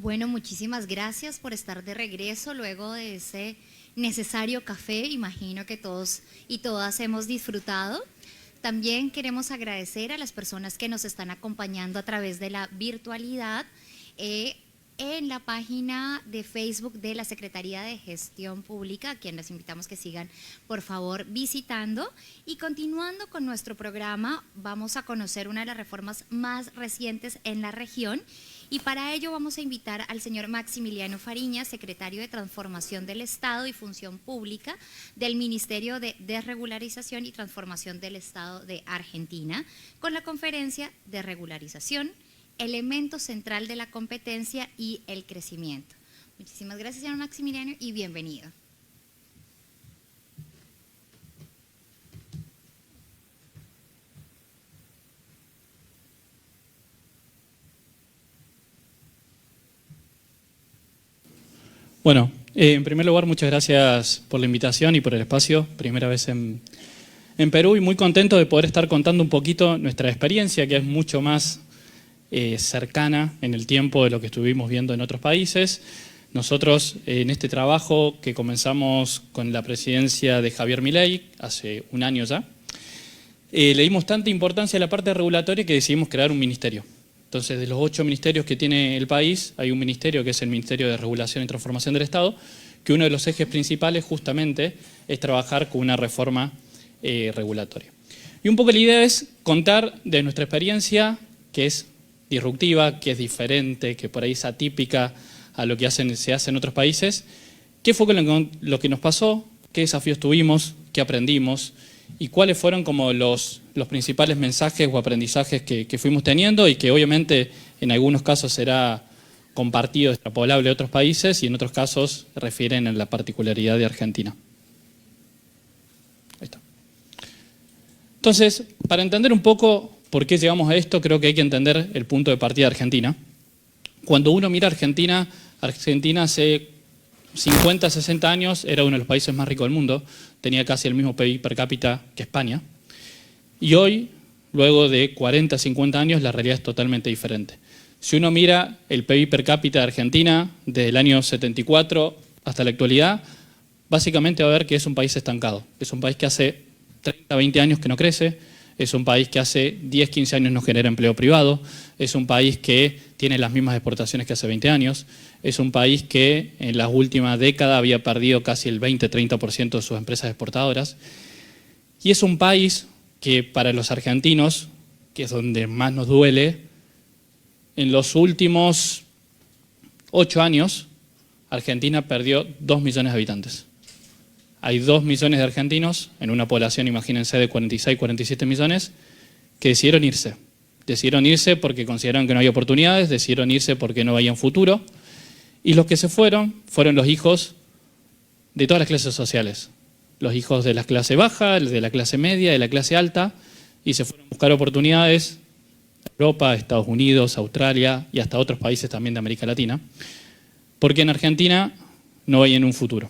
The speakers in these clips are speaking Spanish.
Bueno, muchísimas gracias por estar de regreso luego de ese necesario café. Imagino que todos y todas hemos disfrutado. También queremos agradecer a las personas que nos están acompañando a través de la virtualidad en la página de Facebook de la Secretaría de Gestión Pública, a quien les invitamos que sigan, por favor, visitando. Y continuando con nuestro programa, vamos a conocer una de las reformas más recientes en la región. Y para ello vamos a invitar al señor Maximiliano Fariña, secretario de Transformación del Estado y Función Pública del Ministerio de Desregularización y Transformación del Estado de Argentina, con la conferencia de regularización, elemento central de la competencia y el crecimiento. Muchísimas gracias, señor Maximiliano, y bienvenido. Bueno, en primer lugar, muchas gracias por la invitación y por el espacio. Primera vez en Perú y muy contento de poder estar contando un poquito nuestra experiencia, que es mucho más cercana en el tiempo de lo que estuvimos viendo en otros países. Nosotros, en este trabajo que comenzamos con la presidencia de Javier Milei, hace un año ya, le dimos tanta importancia a la parte regulatoria que decidimos crear un ministerio. Entonces, de los 8 ministerios que tiene el país, hay un ministerio que es el Ministerio de Regulación y Transformación del Estado, que uno de los ejes principales justamente es trabajar con una reforma regulatoria. Y un poco la idea es contar de nuestra experiencia, que es disruptiva, que es diferente, que por ahí es atípica a lo que se hace en otros países, qué fue lo que nos pasó, qué desafíos tuvimos, qué aprendimos, y cuáles fueron como los principales mensajes o aprendizajes que fuimos teniendo y que obviamente en algunos casos será compartido, extrapolable a otros países y en otros casos refieren a la particularidad de Argentina. Ahí está. Entonces, para entender un poco por qué llegamos a esto, creo que hay que entender el punto de partida de Argentina. Cuando uno mira Argentina hace 50, 60 años era uno de los países más ricos del mundo, tenía casi el mismo PIB per cápita que España. Y hoy, luego de 40, 50 años, la realidad es totalmente diferente. Si uno mira el PIB per cápita de Argentina desde el año 74 hasta la actualidad, básicamente va a ver que es un país estancado. Es un país que hace 30, 20 años que no crece, es un país que hace 10, 15 años no genera empleo privado, es un país que tiene las mismas exportaciones que hace 20 años, es un país que en las últimas décadas había perdido casi el 20, 30% de sus empresas exportadoras, y es un país que para los argentinos, que es donde más nos duele, en los últimos 8 años, Argentina perdió 2 millones de habitantes. Hay 2 millones de argentinos en una población, imagínense, de 46, 47 millones, que decidieron irse. Decidieron irse porque consideraron que no había oportunidades, decidieron irse porque no veían futuro. Y los que se fueron los hijos de todas las clases sociales. Los hijos de la clase baja, de la clase media, de la clase alta, y se fueron a buscar oportunidades a Europa, a Estados Unidos, a Australia y hasta otros países también de América Latina, porque en Argentina no veían un futuro.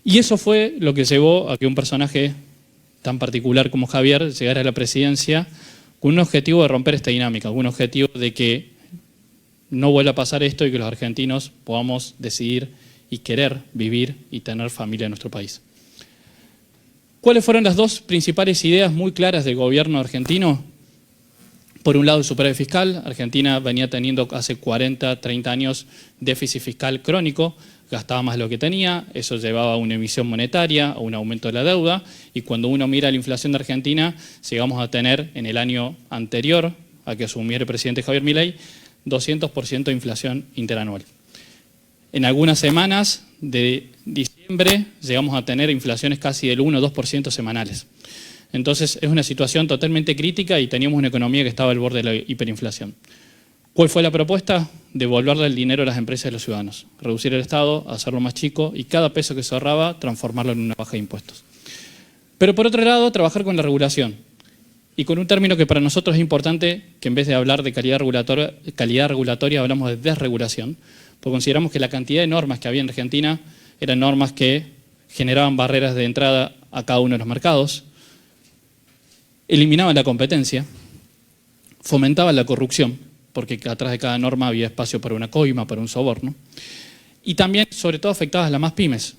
Y eso fue lo que llevó a que un personaje tan particular como Javier llegara a la presidencia con un objetivo de romper esta dinámica, con un objetivo de que no vuelva a pasar esto y que los argentinos podamos decidir y querer vivir y tener familia en nuestro país. ¿Cuáles fueron las 2 principales ideas muy claras del gobierno argentino? Por un lado, el superávit fiscal. Argentina venía teniendo hace 40, 30 años déficit fiscal crónico, gastaba más de lo que tenía, eso llevaba a una emisión monetaria, a un aumento de la deuda, y cuando uno mira la inflación de Argentina, llegamos a tener en el año anterior a que asumiera el presidente Javier Milei, 200% de inflación interanual. En algunas semanas de diciembre llegamos a tener inflaciones casi del 1 o 2% semanales. Entonces es una situación totalmente crítica y teníamos una economía que estaba al borde de la hiperinflación. ¿Cuál fue la propuesta? Devolverle el dinero a las empresas y a los ciudadanos. Reducir el Estado, hacerlo más chico y cada peso que se ahorraba transformarlo en una baja de impuestos. Pero por otro lado, trabajar con la regulación. Y con un término que para nosotros es importante, que en vez de hablar de calidad regulatoria hablamos de desregulación, porque consideramos que la cantidad de normas que había en Argentina eran normas que generaban barreras de entrada a cada uno de los mercados, eliminaban la competencia, fomentaban la corrupción porque atrás de cada norma había espacio para una coima, para un soborno. Y también, sobre todo, afectadas a las más pymes.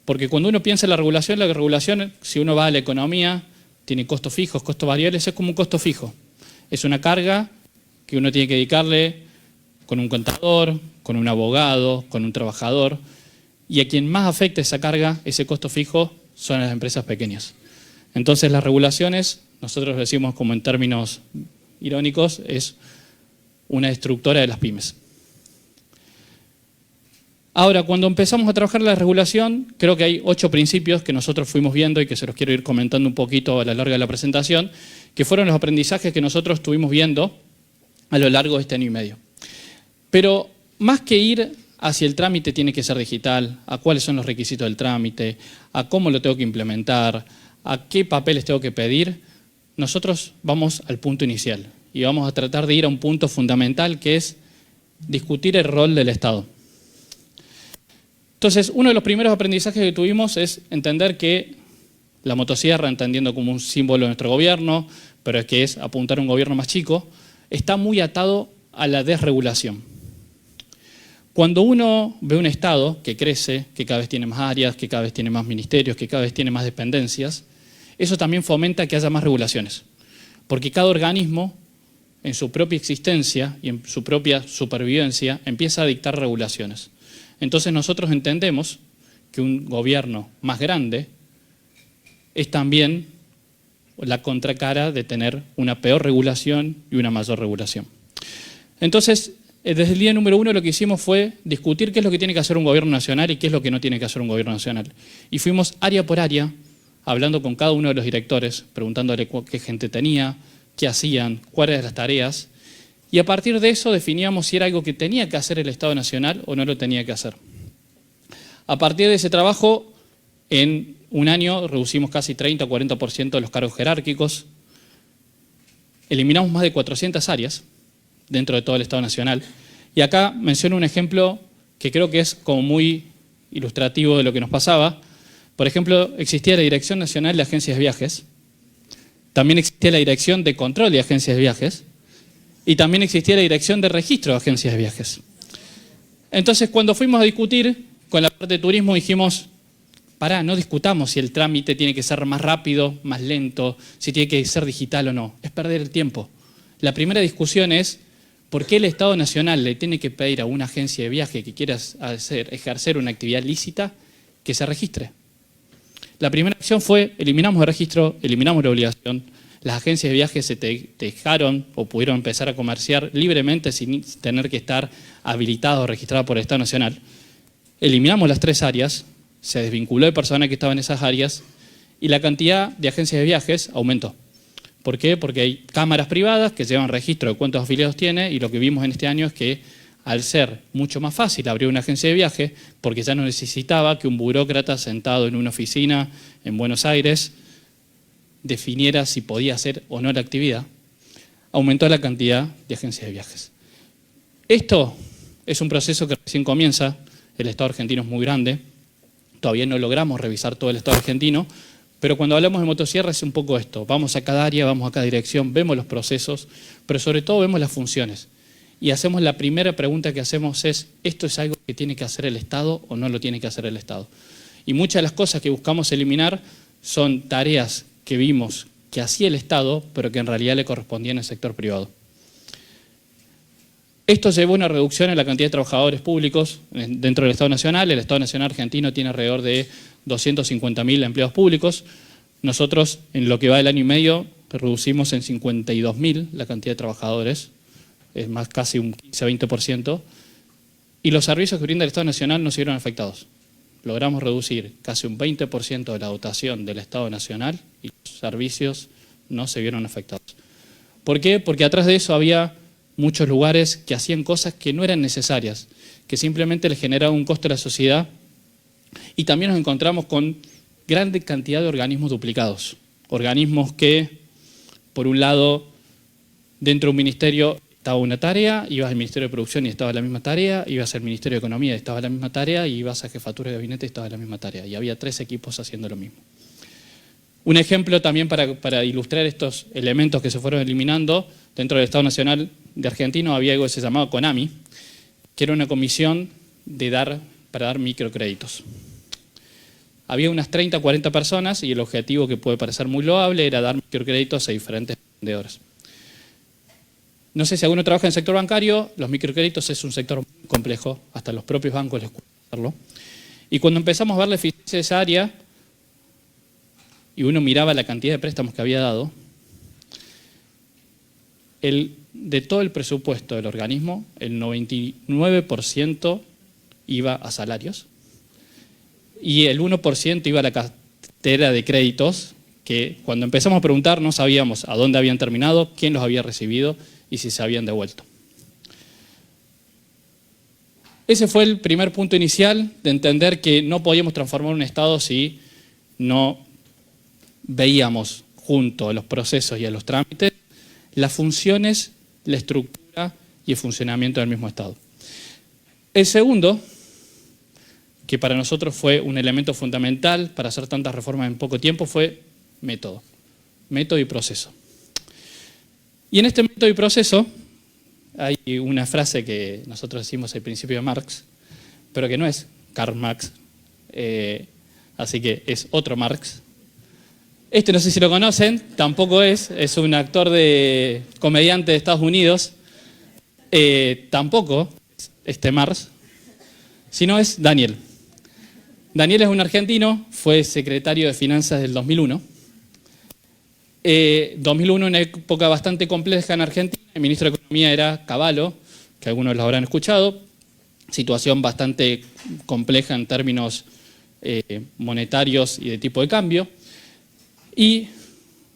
Porque cuando uno piensa en la regulación, si uno va a la economía, tiene costos fijos, costos variables, es como un costo fijo. Es una carga que uno tiene que dedicarle con un contador, con un abogado, con un trabajador. Y a quien más afecta esa carga, ese costo fijo, son las empresas pequeñas. Entonces las regulaciones, nosotros decimos como en términos irónicos, es una destructora de las pymes. Ahora, cuando empezamos a trabajar la regulación, creo que hay 8 principios que nosotros fuimos viendo y que se los quiero ir comentando un poquito a lo largo de la presentación, que fueron los aprendizajes que nosotros estuvimos viendo a lo largo de este año y medio. Pero más que ir hacia el trámite tiene que ser digital, a cuáles son los requisitos del trámite, a cómo lo tengo que implementar, a qué papeles tengo que pedir, nosotros vamos al punto inicial y vamos a tratar de ir a un punto fundamental que es discutir el rol del Estado. Entonces, uno de los primeros aprendizajes que tuvimos es entender que la motosierra, entendiendo como un símbolo de nuestro gobierno, pero es que es apuntar a un gobierno más chico, está muy atado a la desregulación. Cuando uno ve un Estado que crece, que cada vez tiene más áreas, que cada vez tiene más ministerios, que cada vez tiene más dependencias, eso también fomenta que haya más regulaciones. Porque cada organismo, en su propia existencia y en su propia supervivencia, empieza a dictar regulaciones. Entonces nosotros entendemos que un gobierno más grande es también la contracara de tener una peor regulación y una mayor regulación. Entonces, desde el día número 1 lo que hicimos fue discutir qué es lo que tiene que hacer un gobierno nacional y qué es lo que no tiene que hacer un gobierno nacional. Y fuimos área por área, hablando con cada uno de los directores, preguntándole qué gente tenía, qué hacían, cuáles eran las tareas. Y a partir de eso definíamos si era algo que tenía que hacer el Estado Nacional o no lo tenía que hacer. A partir de ese trabajo, en un año reducimos casi 30 o 40% de los cargos jerárquicos, eliminamos más de 400 áreas dentro de todo el Estado Nacional. Y acá menciono un ejemplo que creo que es como muy ilustrativo de lo que nos pasaba. Por ejemplo, existía la Dirección Nacional de Agencias de Viajes, también existía la Dirección de Control de Agencias de Viajes, y también existía la Dirección de Registro de Agencias de Viajes. Entonces, cuando fuimos a discutir con la parte de turismo, dijimos, pará, no discutamos si el trámite tiene que ser más rápido, más lento, si tiene que ser digital o no. Es perder el tiempo. La primera discusión es, ¿por qué el Estado Nacional le tiene que pedir a una agencia de viaje que quiera ejercer una actividad lícita que se registre? La primera acción fue, eliminamos el registro, eliminamos la obligación. Las agencias de viajes se dejaron o pudieron empezar a comerciar libremente sin tener que estar habilitados o registrados por el Estado Nacional. Eliminamos las 3 áreas, se desvinculó el personal que estaba en esas áreas y la cantidad de agencias de viajes aumentó. ¿Por qué? Porque hay cámaras privadas que llevan registro de cuántos afiliados tiene y lo que vimos en este año es que al ser mucho más fácil abrir una agencia de viaje, porque ya no necesitaba que un burócrata sentado en una oficina en Buenos Aires definiera si podía hacer o no la actividad, aumentó la cantidad de agencias de viajes. Esto es un proceso que recién comienza, el Estado argentino es muy grande, todavía no logramos revisar todo el Estado argentino, pero cuando hablamos de motosierra es un poco esto, vamos a cada área, vamos a cada dirección, vemos los procesos, pero sobre todo vemos las funciones. Y hacemos la primera pregunta que hacemos es, ¿esto es algo que tiene que hacer el Estado o no lo tiene que hacer el Estado? Y muchas de las cosas que buscamos eliminar son tareas que vimos que hacía el Estado, pero que en realidad le correspondían al sector privado. Esto llevó a una reducción en la cantidad de trabajadores públicos dentro del Estado Nacional. El Estado Nacional argentino tiene alrededor de 250.000 empleados públicos. Nosotros, en lo que va del año y medio, reducimos en 52.000 la cantidad de trabajadores, es más casi un 15-20%, y los servicios que brinda el Estado Nacional no se vieron afectados. Logramos reducir casi un 20% de la dotación del Estado Nacional y los servicios no se vieron afectados. ¿Por qué? Porque atrás de eso había muchos lugares que hacían cosas que no eran necesarias, que simplemente les generaban un costo a la sociedad, y también nos encontramos con gran cantidad de organismos duplicados. Organismos que, por un lado, dentro de un ministerio estaba una tarea, ibas al Ministerio de Producción y estaba la misma tarea, ibas al Ministerio de Economía y estaba la misma tarea, y ibas a Jefatura de Gabinete y estaba la misma tarea. Y había 3 equipos haciendo lo mismo. Un ejemplo también para ilustrar estos elementos que se fueron eliminando, dentro del Estado Nacional de Argentina había algo que se llamaba CONAMI, que era una comisión para dar microcréditos. Había unas 30 o 40 personas y el objetivo, que puede parecer muy loable, era dar microcréditos a diferentes emprendedores. No sé si alguno trabaja en el sector bancario, los microcréditos es un sector muy complejo, hasta los propios bancos les cuesta hacerlo. Y cuando empezamos a ver la eficiencia de esa área, y uno miraba la cantidad de préstamos que había dado, de todo el presupuesto del organismo, el 99% iba a salarios y el 1% iba a la cartera de créditos, que cuando empezamos a preguntar no sabíamos a dónde habían terminado, quién los había recibido y si se habían devuelto. Ese fue el primer punto inicial de entender que no podíamos transformar un Estado si no veíamos junto a los procesos y a los trámites las funciones, la estructura y el funcionamiento del mismo Estado. El segundo, que para nosotros fue un elemento fundamental para hacer tantas reformas en poco tiempo, fue método y proceso. Y en este método y proceso hay una frase que nosotros decimos al principio de Marx, pero que no es Karl Marx, así que es otro Marx. Este no sé si lo conocen, tampoco es un actor comediante de Estados Unidos, tampoco es Marx, sino es Daniel. Daniel es un argentino, fue secretario de Finanzas del 2001. 2001, una época bastante compleja en Argentina, el ministro de Economía era Cavallo, que algunos lo habrán escuchado, situación bastante compleja en términos monetarios y de tipo de cambio. Y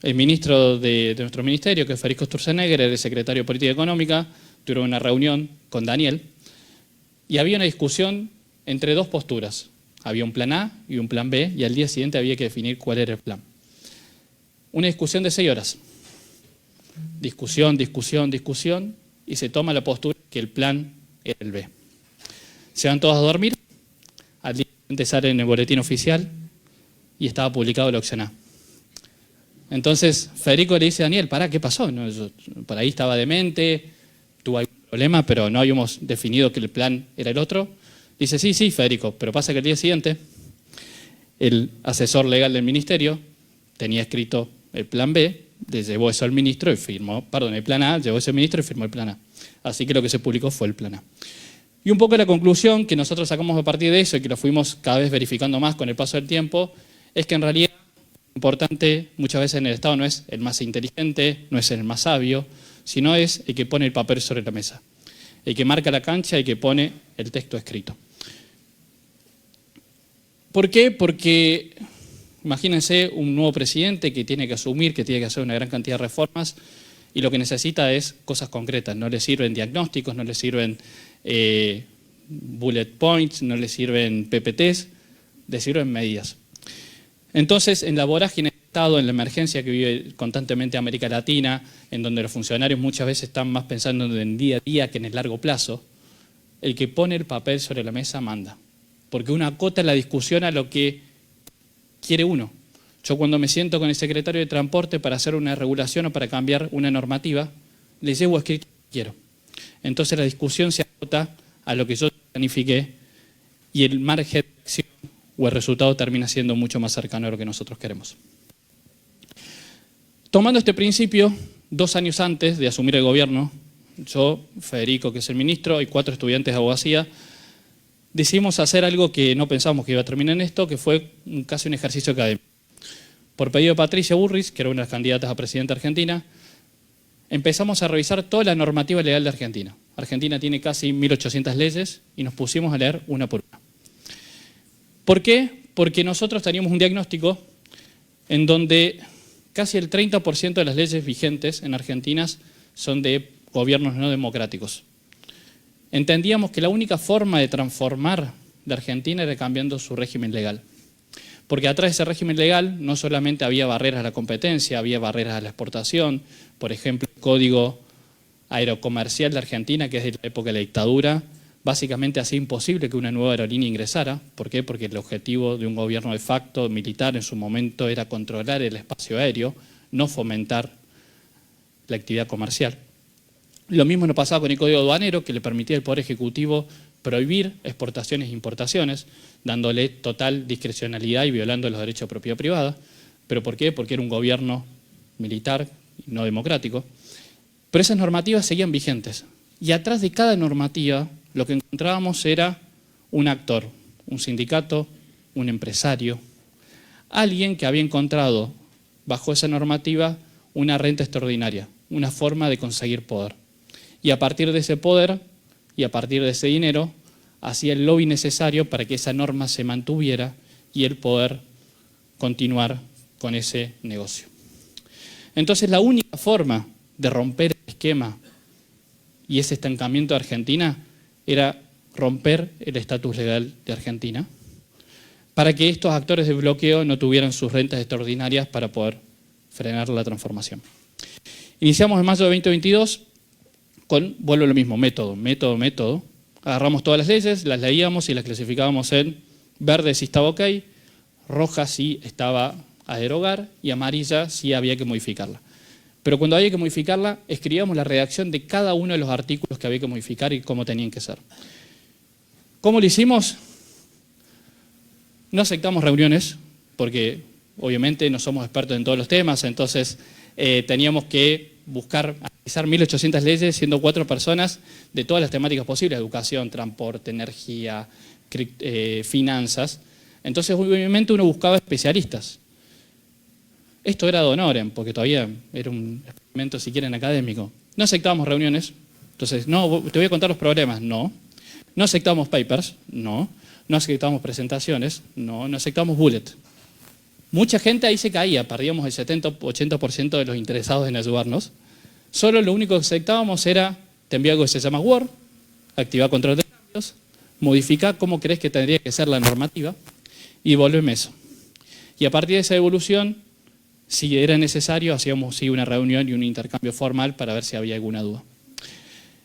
el ministro de nuestro ministerio, que es Federico Sturzenegger, era el secretario de Política Económica, tuvieron una reunión con Daniel y había una discusión entre dos posturas. Había un plan A y un plan B y al día siguiente había que definir cuál era el plan. Una discusión de 6 horas. Discusión y se toma la postura que el plan era el B. Se van todos a dormir, al día siguiente sale en el boletín oficial y estaba publicado la opción A. Entonces Federico le dice a Daniel, pará, ¿qué pasó? No, por ahí estaba demente, tuvo algún problema, pero no habíamos definido que el plan era el otro. Dice, sí, Federico, pero pasa que el día siguiente el asesor legal del ministerio tenía escrito el plan B, le llevó eso al ministro y firmó, el plan A, llevó ese al ministro y firmó el plan A. Así que lo que se publicó fue el plan A. Y un poco la conclusión que nosotros sacamos a partir de eso y que lo fuimos cada vez verificando más con el paso del tiempo, es que en realidad lo importante muchas veces en el Estado no es el más inteligente, no es el más sabio, sino es el que pone el papel sobre la mesa, el que marca la cancha y que pone el texto escrito. ¿Por qué? Porque imagínense un nuevo presidente que tiene que asumir, que tiene que hacer una gran cantidad de reformas y lo que necesita es cosas concretas. No le sirven diagnósticos, no le sirven bullet points, no le sirven PPTs, le sirven medidas. Entonces, en la vorágine del Estado, en la emergencia que vive constantemente América Latina, en donde los funcionarios muchas veces están más pensando en el día a día que en el largo plazo, el que pone el papel sobre la mesa manda. Porque uno acota la discusión a lo que quiere uno. Yo cuando me siento con el secretario de Transporte para hacer una regulación o para cambiar una normativa, le llevo escrito lo que quiero. Entonces la discusión se acota a lo que yo planifiqué y el margen de acción o el resultado termina siendo mucho más cercano a lo que nosotros queremos. Tomando este principio, 2 años antes de asumir el gobierno, yo, Federico, que es el ministro, y 4 estudiantes de abogacía, decidimos hacer algo que no pensábamos que iba a terminar en esto, que fue casi un ejercicio académico. Por pedido de Patricia Bullrich, que era una de las candidatas a presidenta argentina, empezamos a revisar toda la normativa legal de Argentina. Argentina tiene casi 1.800 leyes y nos pusimos a leer una por una. ¿Por qué? Porque nosotros teníamos un diagnóstico en donde casi el 30% de las leyes vigentes en Argentina son de gobiernos no democráticos. Entendíamos que la única forma de transformar la Argentina era cambiando su régimen legal. Porque atrás de ese régimen legal no solamente había barreras a la competencia, había barreras a la exportación. Por ejemplo, el Código Aerocomercial de Argentina, que es de la época de la dictadura, básicamente hacía imposible que una nueva aerolínea ingresara. ¿Por qué? Porque el objetivo de un gobierno de facto militar en su momento era controlar el espacio aéreo, no fomentar la actividad comercial. Lo mismo nos pasaba con el Código Aduanero, que le permitía al Poder Ejecutivo prohibir exportaciones e importaciones, dándole total discrecionalidad y violando los derechos de propiedad privada. ¿Pero por qué? Porque era un gobierno militar y no democrático. Pero esas normativas seguían vigentes. Y atrás de cada normativa lo que encontrábamos era un actor, un sindicato, un empresario, alguien que había encontrado bajo esa normativa una renta extraordinaria, una forma de conseguir poder. Y a partir de ese poder y a partir de ese dinero hacía el lobby necesario para que esa norma se mantuviera y el poder continuar con ese negocio. Entonces la única forma de romper el esquema y ese estancamiento de Argentina era romper el estatus legal de Argentina para que estos actores de bloqueo no tuvieran sus rentas extraordinarias para poder frenar la transformación. Iniciamos en mayo de 2022 con, vuelvo a lo mismo, método. Agarramos todas las leyes, las leíamos y las clasificábamos en verde si estaba ok, roja si estaba a derogar y amarilla si había que modificarla. Pero cuando había que modificarla, escribíamos la redacción de cada uno de los artículos que había que modificar y cómo tenían que ser. ¿Cómo lo hicimos? No aceptamos reuniones, porque obviamente no somos expertos en todos los temas, entonces teníamos que buscar, analizar 1.800 leyes, siendo 4 personas de todas las temáticas posibles, educación, transporte, energía, finanzas. Entonces obviamente uno buscaba especialistas. Esto era ad honorem, porque todavía era un experimento, si quieren, académico. No aceptábamos reuniones, entonces, no, te voy a contar los problemas, no. No aceptábamos papers, no. No aceptábamos presentaciones, no. No aceptábamos bullet. Mucha gente ahí se caía, perdíamos el 70-80% de los interesados en ayudarnos. Solo lo único que aceptábamos era, te envío algo que se llama Word, activar control de cambios, modificar cómo crees que tendría que ser la normativa y volveme eso. Y a partir de esa evolución, si era necesario, hacíamos una reunión y un intercambio formal para ver si había alguna duda.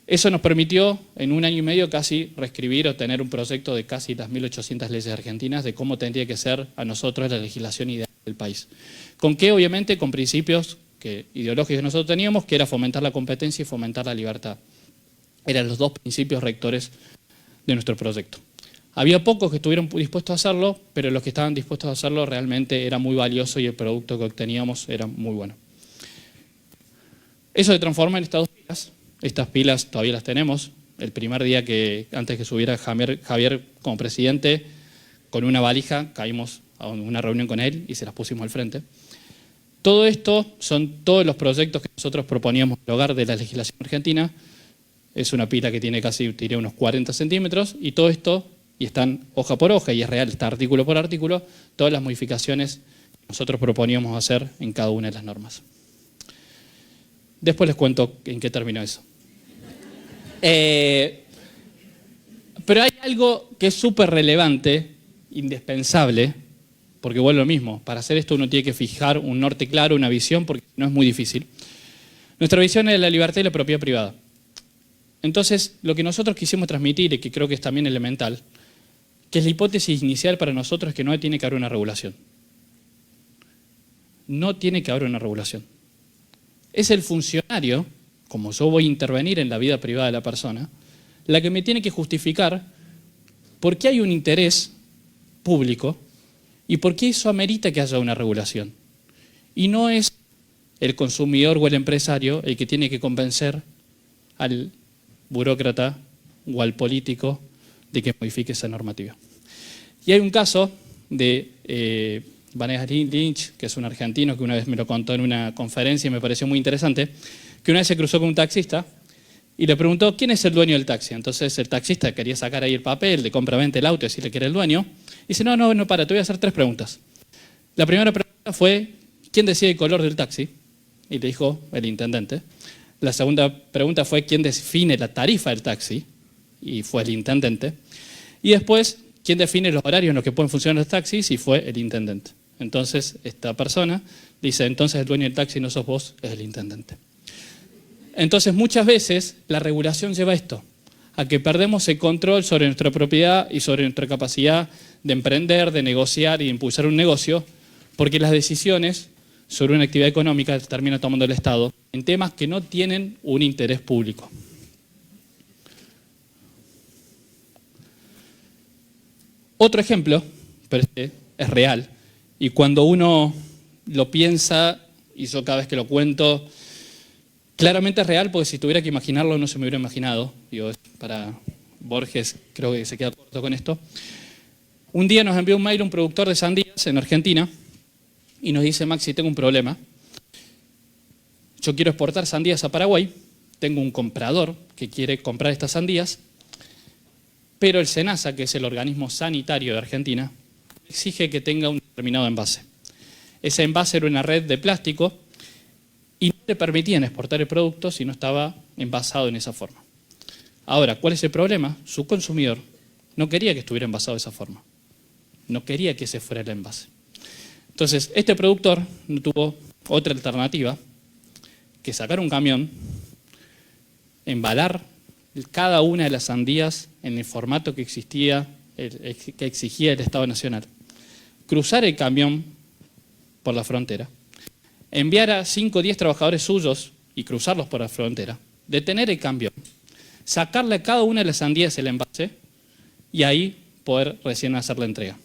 Eso nos permitió, en 1 año y medio, casi reescribir o tener un proyecto de casi las 1.800 leyes argentinas de cómo tendría que ser a nosotros la legislación ideal del país. ¿Con qué? Obviamente con principios ideológicos que nosotros teníamos, que era fomentar la competencia y fomentar la libertad. Eran los 2 principios rectores de nuestro proyecto. Había pocos que estuvieron dispuestos a hacerlo, pero los que estaban dispuestos a hacerlo realmente era muy valioso y el producto que obteníamos era muy bueno. Eso se transforma en estas 2 pilas. Estas pilas todavía las tenemos. El primer día antes que subiera Javier como presidente, con una valija, caímos a una reunión con él y se las pusimos al frente. Todo esto son todos los proyectos que nosotros proponíamos en el hogar de la legislación argentina. Es una pila que tiene casi, diré, unos 40 centímetros y todo esto, y están hoja por hoja, y es real, está artículo por artículo, todas las modificaciones que nosotros proponíamos hacer en cada una de las normas. Después les cuento en qué terminó eso. Pero hay algo que es súper relevante, indispensable, porque vuelve lo mismo, para hacer esto uno tiene que fijar un norte claro, una visión, porque no es muy difícil. Nuestra visión es la libertad y la propiedad privada. Entonces, lo que nosotros quisimos transmitir, y que creo que es también elemental, que es la hipótesis inicial para nosotros, que no tiene que haber una regulación. No tiene que haber una regulación. Es el funcionario, como yo voy a intervenir en la vida privada de la persona, la que me tiene que justificar por qué hay un interés público y por qué eso amerita que haya una regulación. Y no es el consumidor o el empresario el que tiene que convencer al burócrata o al político de que modifique esa normativa. Y hay un caso de Vanessa Lynch, que es un argentino que una vez me lo contó en una conferencia y me pareció muy interesante, que una vez se cruzó con un taxista y le preguntó quién es el dueño del taxi. Entonces el taxista quería sacar ahí el papel de compra-venta del auto y decirle que era el dueño. Y dice, no, para, te voy a hacer 3 preguntas. La primera pregunta fue, ¿quién decide el color del taxi? Y le dijo, el intendente. La segunda pregunta fue, ¿quién define la tarifa del taxi? Y fue el intendente. Y después, ¿quién define los horarios en los que pueden funcionar los taxis? Y fue el intendente. Entonces, esta persona dice, entonces el dueño del taxi no sos vos, es el intendente. Entonces, muchas veces la regulación lleva a esto, a que perdemos el control sobre nuestra propiedad y sobre nuestra capacidad de emprender, de negociar y de impulsar un negocio, porque las decisiones sobre una actividad económica que termina tomando el Estado en temas que no tienen un interés público. Otro ejemplo, pero este es real, y cuando uno lo piensa, y yo cada vez que lo cuento, claramente es real, porque si tuviera que imaginarlo no se me hubiera imaginado. Digo, para Borges creo que se queda corto con esto. Un día nos envió un mail un productor de sandías en Argentina y nos dice: Maxi, tengo un problema. Yo quiero exportar sandías a Paraguay, tengo un comprador que quiere comprar estas sandías, pero el SENASA, que es el organismo sanitario de Argentina, exige que tenga un determinado envase. Ese envase era una red de plástico y no le permitían exportar el producto si no estaba envasado en esa forma. Ahora, ¿cuál es el problema? Su consumidor no quería que estuviera envasado de esa forma. No quería que ese fuera el envase. Entonces, este productor no tuvo otra alternativa que sacar un camión, embalar cada una de las sandías en el formato que exigía el Estado Nacional, cruzar el camión por la frontera, enviar a 5 o 10 trabajadores suyos y cruzarlos por la frontera, detener el camión, sacarle a cada una de las sandías el envase y ahí poder recién hacer la entrega.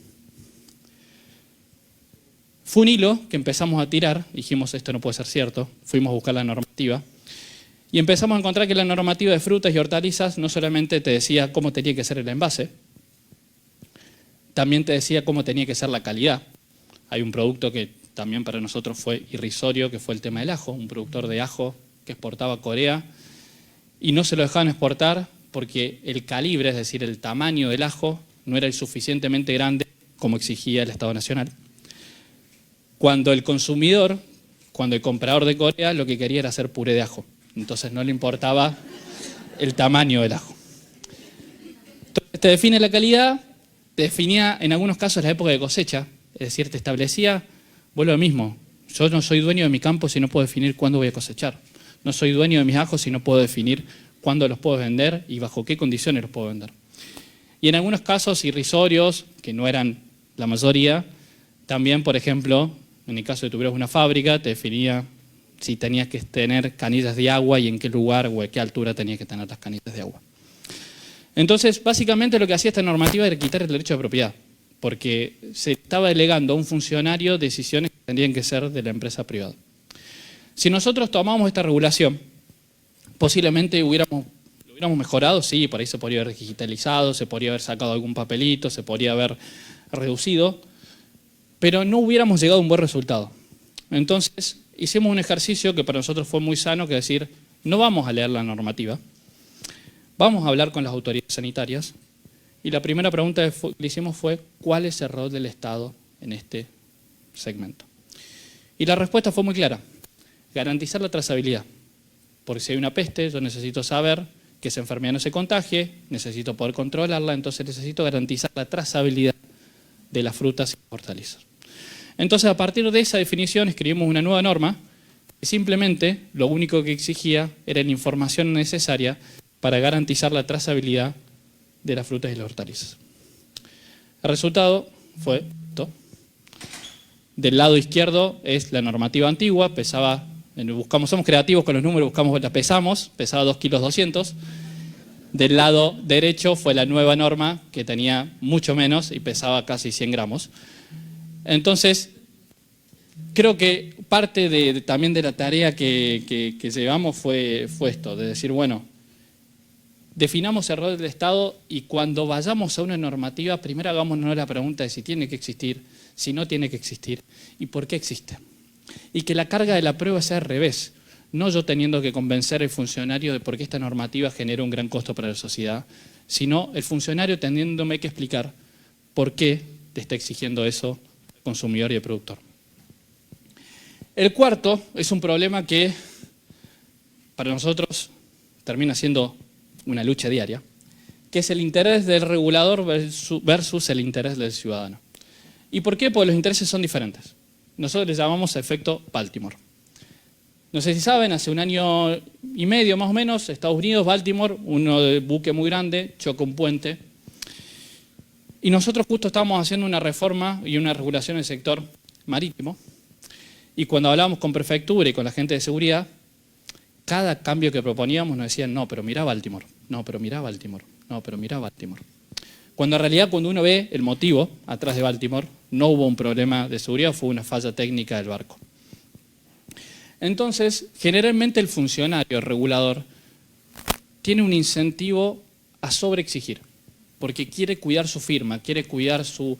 Fue un hilo que empezamos a tirar, dijimos esto no puede ser cierto, fuimos a buscar la normativa y empezamos a encontrar que la normativa de frutas y hortalizas no solamente te decía cómo tenía que ser el envase, también te decía cómo tenía que ser la calidad. Hay un producto que también para nosotros fue irrisorio, que fue el tema del ajo, un productor de ajo que exportaba a Corea y no se lo dejaban exportar porque el calibre, es decir, el tamaño del ajo, no era el suficientemente grande como exigía el Estado Nacional. Cuando el consumidor, cuando el comprador de Corea lo que quería era hacer puré de ajo, entonces no le importaba el tamaño del ajo. Entonces te define la calidad, te definía en algunos casos la época de cosecha, es decir, te establecía, vuelvo lo mismo, yo no soy dueño de mi campo si no puedo definir cuándo voy a cosechar, no soy dueño de mis ajos si no puedo definir cuándo los puedo vender y bajo qué condiciones los puedo vender. Y en algunos casos irrisorios, que no eran la mayoría, también, por ejemplo, en el caso de que tuvieras una fábrica, te definía si tenías que tener canillas de agua y en qué lugar o a qué altura tenías que tener las canillas de agua. Entonces, básicamente lo que hacía esta normativa era quitar el derecho de propiedad, porque se estaba delegando a un funcionario decisiones que tendrían que ser de la empresa privada. Si nosotros tomamos esta regulación, posiblemente lo hubiéramos mejorado, sí, por ahí se podría haber digitalizado, se podría haber sacado algún papelito, se podría haber reducido, pero no hubiéramos llegado a un buen resultado. Entonces, hicimos un ejercicio que para nosotros fue muy sano, que es decir, no vamos a leer la normativa, vamos a hablar con las autoridades sanitarias, y la primera pregunta que le hicimos fue, ¿cuál es el rol del Estado en este segmento? Y la respuesta fue muy clara, garantizar la trazabilidad, porque si hay una peste, yo necesito saber que esa enfermedad no se contagie, necesito poder controlarla, entonces necesito garantizar la trazabilidad de las frutas y hortalizas. Entonces, a partir de esa definición, escribimos una nueva norma que simplemente lo único que exigía era la información necesaria para garantizar la trazabilidad de las frutas y las hortalizas. El resultado fue esto. Del lado izquierdo es la normativa antigua, somos creativos con los números, pesaba 2 kilos 200. Del lado derecho fue la nueva norma que tenía mucho menos y pesaba casi 100 gramos. Entonces, creo que parte también de la tarea que llevamos fue esto, de decir, bueno, definamos el rol del Estado y cuando vayamos a una normativa, primero hagámonos la pregunta de si tiene que existir, si no tiene que existir y por qué existe. Y que la carga de la prueba sea al revés, no yo teniendo que convencer al funcionario de por qué esta normativa genera un gran costo para la sociedad, sino el funcionario teniéndome que explicar por qué te está exigiendo eso el consumidor y el productor. El cuarto es un problema que para nosotros termina siendo una lucha diaria, que es el interés del regulador versus el interés del ciudadano. ¿Y por qué? Porque los intereses son diferentes. Nosotros le llamamos efecto Baltimore. No sé si saben, hace 1 año y medio más o menos, Estados Unidos, Baltimore, buque muy grande, choca un puente. Y nosotros justo estábamos haciendo una reforma y una regulación en el sector marítimo. Y cuando hablábamos con prefectura y con la gente de seguridad, cada cambio que proponíamos nos decían, no, pero mirá Baltimore, no, pero mirá Baltimore, no, pero mirá Baltimore. Cuando en realidad cuando uno ve el motivo atrás de Baltimore, no hubo un problema de seguridad, fue una falla técnica del barco. Entonces, generalmente el funcionario regulador tiene un incentivo a sobreexigir, porque quiere cuidar su firma, quiere cuidar su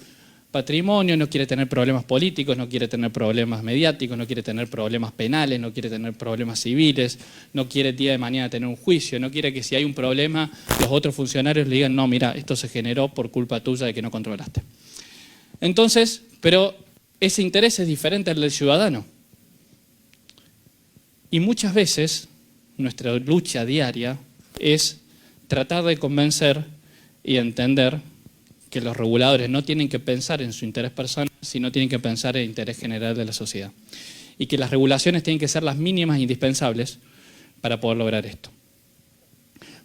patrimonio, no quiere tener problemas políticos, no quiere tener problemas mediáticos, no quiere tener problemas penales, no quiere tener problemas civiles, no quiere día de mañana tener un juicio, no quiere que si hay un problema los otros funcionarios le digan, no, mira, esto se generó por culpa tuya de que no controlaste. Entonces, pero ese interés es diferente al del ciudadano. Y muchas veces nuestra lucha diaria es tratar de convencer y entender que los reguladores no tienen que pensar en su interés personal, sino tienen que pensar en el interés general de la sociedad. Y que las regulaciones tienen que ser las mínimas e indispensables para poder lograr esto.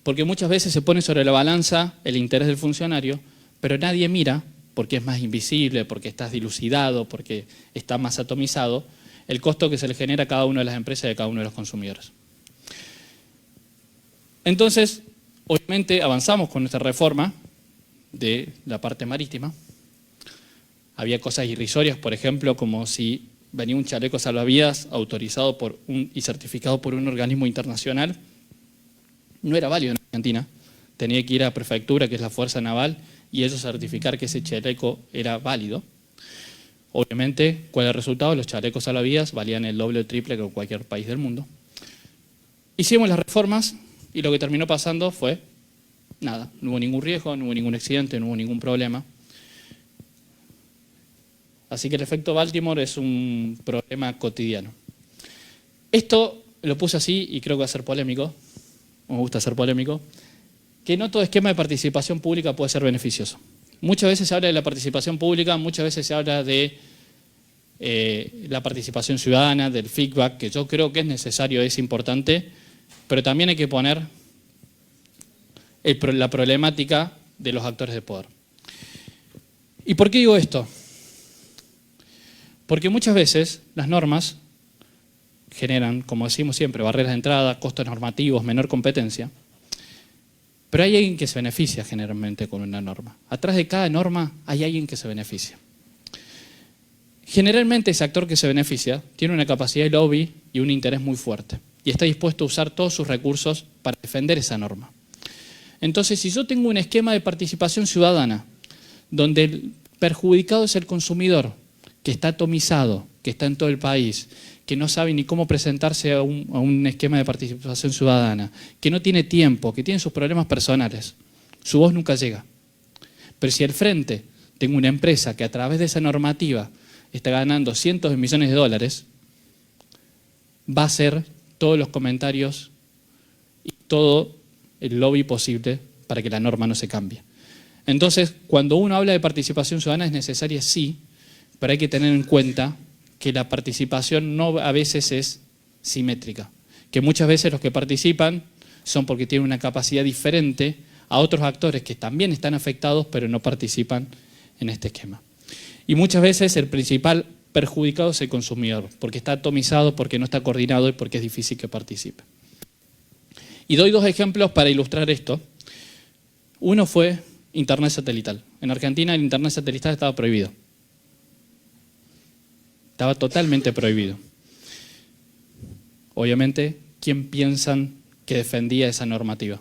Porque muchas veces se pone sobre la balanza el interés del funcionario, pero nadie mira, porque es más invisible, porque está dilucidado, porque está más atomizado, el costo que se le genera a cada una de las empresas y a cada uno de los consumidores. Entonces, obviamente avanzamos con nuestra reforma de la parte marítima. Había cosas irrisorias, por ejemplo, como si venía un chaleco salvavidas autorizado y certificado por un organismo internacional. No era válido en Argentina. Tenía que ir a prefectura, que es la Fuerza Naval, y ellos certificar que ese chaleco era válido. Obviamente, ¿cuál es el resultado? Los chalecos salvavidas valían el doble o triple que en cualquier país del mundo. Hicimos las reformas y lo que terminó pasando fue nada, no hubo ningún riesgo, no hubo ningún accidente, no hubo ningún problema. Así que el efecto Baltimore es un problema cotidiano. Esto lo puse así y creo que va a ser polémico, me gusta ser polémico, que no todo esquema de participación pública puede ser beneficioso. Muchas veces se habla de la participación pública, muchas veces se habla de la participación ciudadana, del feedback, que yo creo que es necesario, es importante, pero también hay que poner la problemática de los actores de poder. ¿Y por qué digo esto? Porque muchas veces las normas generan, como decimos siempre, barreras de entrada, costos normativos, menor competencia, pero hay alguien que se beneficia generalmente con una norma. Atrás de cada norma hay alguien que se beneficia. Generalmente ese actor que se beneficia tiene una capacidad de lobby y un interés muy fuerte y está dispuesto a usar todos sus recursos para defender esa norma. Entonces, si yo tengo un esquema de participación ciudadana donde el perjudicado es el consumidor, que está atomizado, que está en todo el país, que no sabe ni cómo presentarse a un esquema de participación ciudadana, que no tiene tiempo, que tiene sus problemas personales, su voz nunca llega. Pero si al frente tengo una empresa que a través de esa normativa está ganando cientos de millones de dólares, va a hacer todos los comentarios y todo el lobby posible para que la norma no se cambie. Entonces, cuando uno habla de participación ciudadana es necesaria, sí, pero hay que tener en cuenta que la participación no a veces es simétrica, que muchas veces los que participan son porque tienen una capacidad diferente a otros actores que también están afectados pero no participan en este esquema. Y muchas veces el principal perjudicado es el consumidor, porque está atomizado, porque no está coordinado y porque es difícil que participe. Y doy dos ejemplos para ilustrar esto. Uno fue Internet satelital. En Argentina el Internet satelital estaba prohibido. Estaba totalmente prohibido. Obviamente, ¿quién piensan que defendía esa normativa?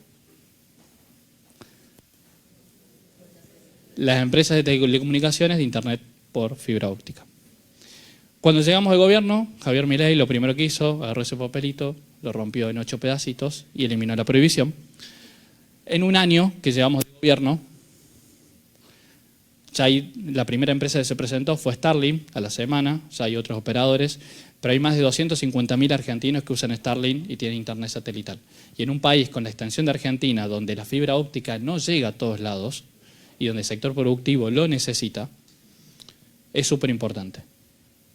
Las empresas de telecomunicaciones de Internet por fibra óptica. Cuando llegamos al gobierno, Javier Milei lo primero que hizo, agarró ese papelito, lo rompió en 8 pedacitos y eliminó la prohibición. En un año que llegamos de gobierno, ya hay, la primera empresa que se presentó fue Starlink a la semana, ya hay otros operadores, pero hay más de 250.000 argentinos que usan Starlink y tienen internet satelital. Y en un país con la extensión de Argentina, donde la fibra óptica no llega a todos lados y donde el sector productivo lo necesita, es súper importante.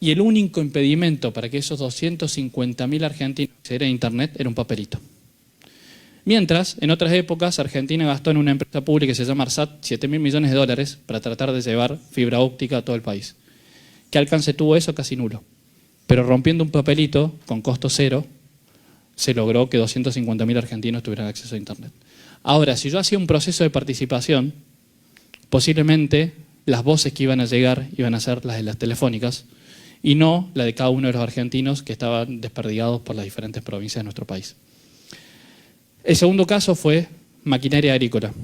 Y el único impedimento para que esos 250.000 argentinos accedieran a internet era un papelito. Mientras, en otras épocas, Argentina gastó en una empresa pública que se llama ARSAT 7.000 millones de dólares para tratar de llevar fibra óptica a todo el país. ¿Qué alcance tuvo eso? Casi nulo. pero rompiendo un papelito con costo cero, se logró que 250.000 argentinos tuvieran acceso a Internet. Ahora, si yo hacía un proceso de participación, posiblemente las voces que iban a llegar iban a ser las de las telefónicas y no la de cada uno de los argentinos que estaban desperdigados por las diferentes provincias de nuestro país. El segundo caso fue maquinaria agrícola.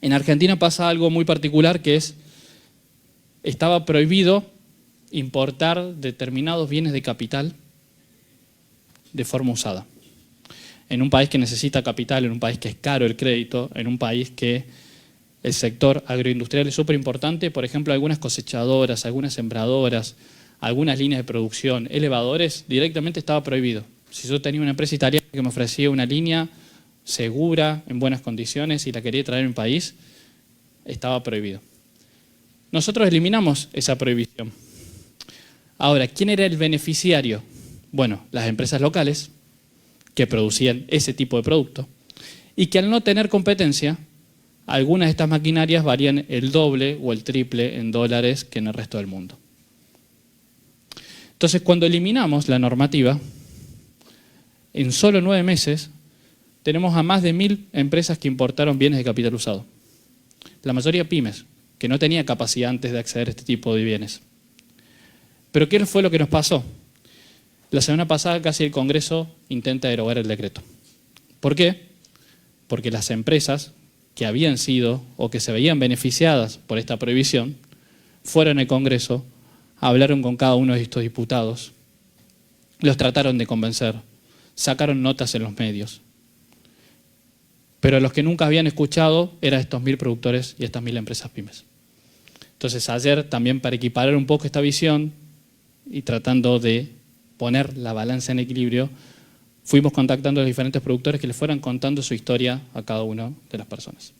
En Argentina pasa algo muy particular, que es, estaba prohibido importar determinados bienes de capital de forma usada. En un país que necesita capital, en un país que es caro el crédito, en un país que el sector agroindustrial es súper importante, por ejemplo, algunas cosechadoras, algunas sembradoras, algunas líneas de producción, elevadores, directamente estaba prohibido. Si yo tenía una empresa italiana que me ofrecía una línea segura, en buenas condiciones y la quería traer en mi país, estaba prohibido. Nosotros eliminamos esa prohibición. Ahora, ¿quién era el beneficiario? Bueno, las empresas locales que producían ese tipo de producto y que al no tener competencia, algunas de estas maquinarias valían el doble o el triple en dólares que en el resto del mundo. Entonces, cuando eliminamos la normativa, en solo 9 meses tenemos a más de 1.000 empresas que importaron bienes de capital usado. La mayoría pymes, que no tenía capacidad antes de acceder a este tipo de bienes. Pero ¿qué fue lo que nos pasó? La semana pasada casi el Congreso intenta derogar el decreto. ¿Por qué? Porque las empresas que habían sido o que se veían beneficiadas por esta prohibición fueron al Congreso, hablaron con cada uno de estos diputados, los trataron de convencer, sacaron notas en los medios. Pero los que nunca habían escuchado eran estos 1.000 productores y estas 1.000 empresas pymes. Entonces ayer también, para equiparar un poco esta visión y tratando de poner la balanza en equilibrio, fuimos contactando a los diferentes productores que les fueran contando su historia a cada una de las personas.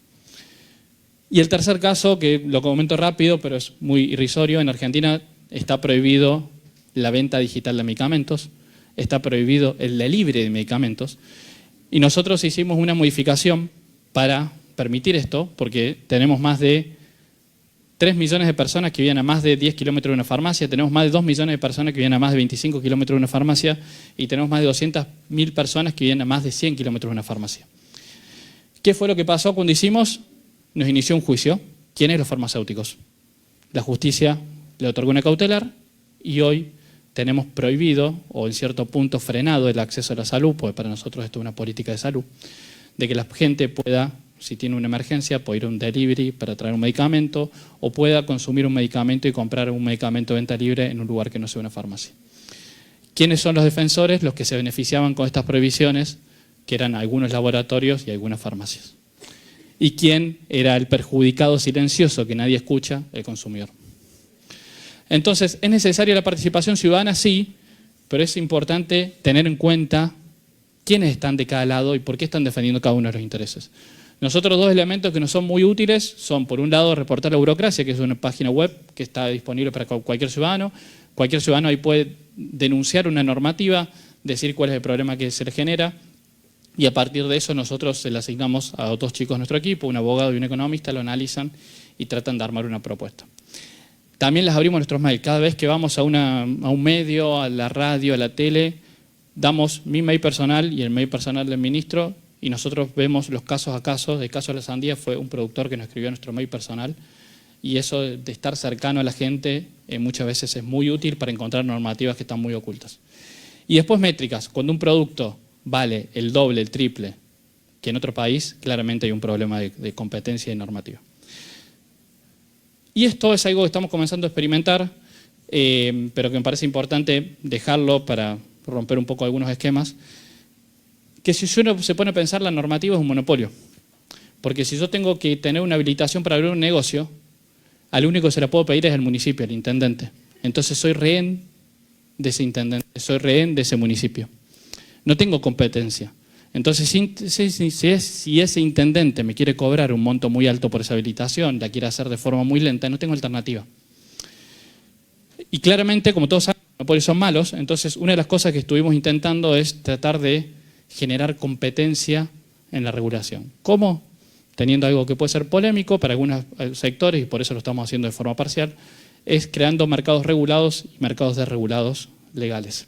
Y el tercer caso, que lo comento rápido, pero es muy irrisorio, en Argentina está prohibido la venta digital de medicamentos, está prohibido el delivery de medicamentos, y nosotros hicimos una modificación para permitir esto, porque tenemos más de 3 millones de personas que viven a más de 10 kilómetros de una farmacia, tenemos más de 2 millones de personas que viven a más de 25 kilómetros de una farmacia y tenemos más de 200.000 personas que viven a más de 100 kilómetros de una farmacia. ¿Qué fue lo que pasó cuando hicimos? Nos inició un juicio. ¿Quiénes? Los farmacéuticos. La justicia le otorgó una cautelar y hoy tenemos prohibido, o en cierto punto frenado, el acceso a la salud, porque para nosotros esto es una política de salud, de que la gente pueda, si tiene una emergencia, puede ir a un delivery para traer un medicamento o pueda consumir un medicamento y comprar un medicamento de venta libre en un lugar que no sea una farmacia. ¿Quiénes son los defensores? Los que se beneficiaban con estas prohibiciones, que eran algunos laboratorios y algunas farmacias. ¿Y quién era el perjudicado silencioso que nadie escucha? El consumidor. Entonces, ¿es necesaria la participación ciudadana? Sí, pero es importante tener en cuenta quiénes están de cada lado y por qué están defendiendo cada uno de los intereses. Nosotros 2 elementos que nos son muy útiles son, por un lado, Reportar la Burocracia, que es una página web que está disponible para cualquier ciudadano. Cualquier ciudadano ahí puede denunciar una normativa, decir cuál es el problema que se le genera, y a partir de eso nosotros se le asignamos a 2 chicos de nuestro equipo, un abogado y un economista, lo analizan y tratan de armar una propuesta. También les abrimos nuestros mails. Cada vez que vamos a un medio, a la radio, a la tele, damos mi mail personal y el mail personal del ministro y nosotros vemos los casos a casos. El caso de la sandía fue un productor que nos escribió nuestro mail personal y eso de estar cercano a la gente muchas veces es muy útil para encontrar normativas que están muy ocultas. Y después métricas. Cuando un producto vale el doble, el triple que en otro país, claramente hay un problema de competencia y normativa. Y esto es algo que estamos comenzando a experimentar, pero que me parece importante dejarlo para romper un poco algunos esquemas, que si uno se pone a pensar, la normativa es un monopolio. Porque si yo tengo que tener una habilitación para abrir un negocio, al único que se la puedo pedir es el municipio, el intendente. Entonces soy rehén de ese intendente, soy rehén de ese municipio. No tengo competencia. Entonces, si ese intendente me quiere cobrar un monto muy alto por esa habilitación, la quiere hacer de forma muy lenta, no tengo alternativa. Y claramente, como todos saben, los monopolios son malos, entonces una de las cosas que estuvimos intentando es tratar de generar competencia en la regulación. ¿Cómo? Teniendo algo que puede ser polémico para algunos sectores, y por eso lo estamos haciendo de forma parcial, es creando mercados regulados y mercados desregulados legales.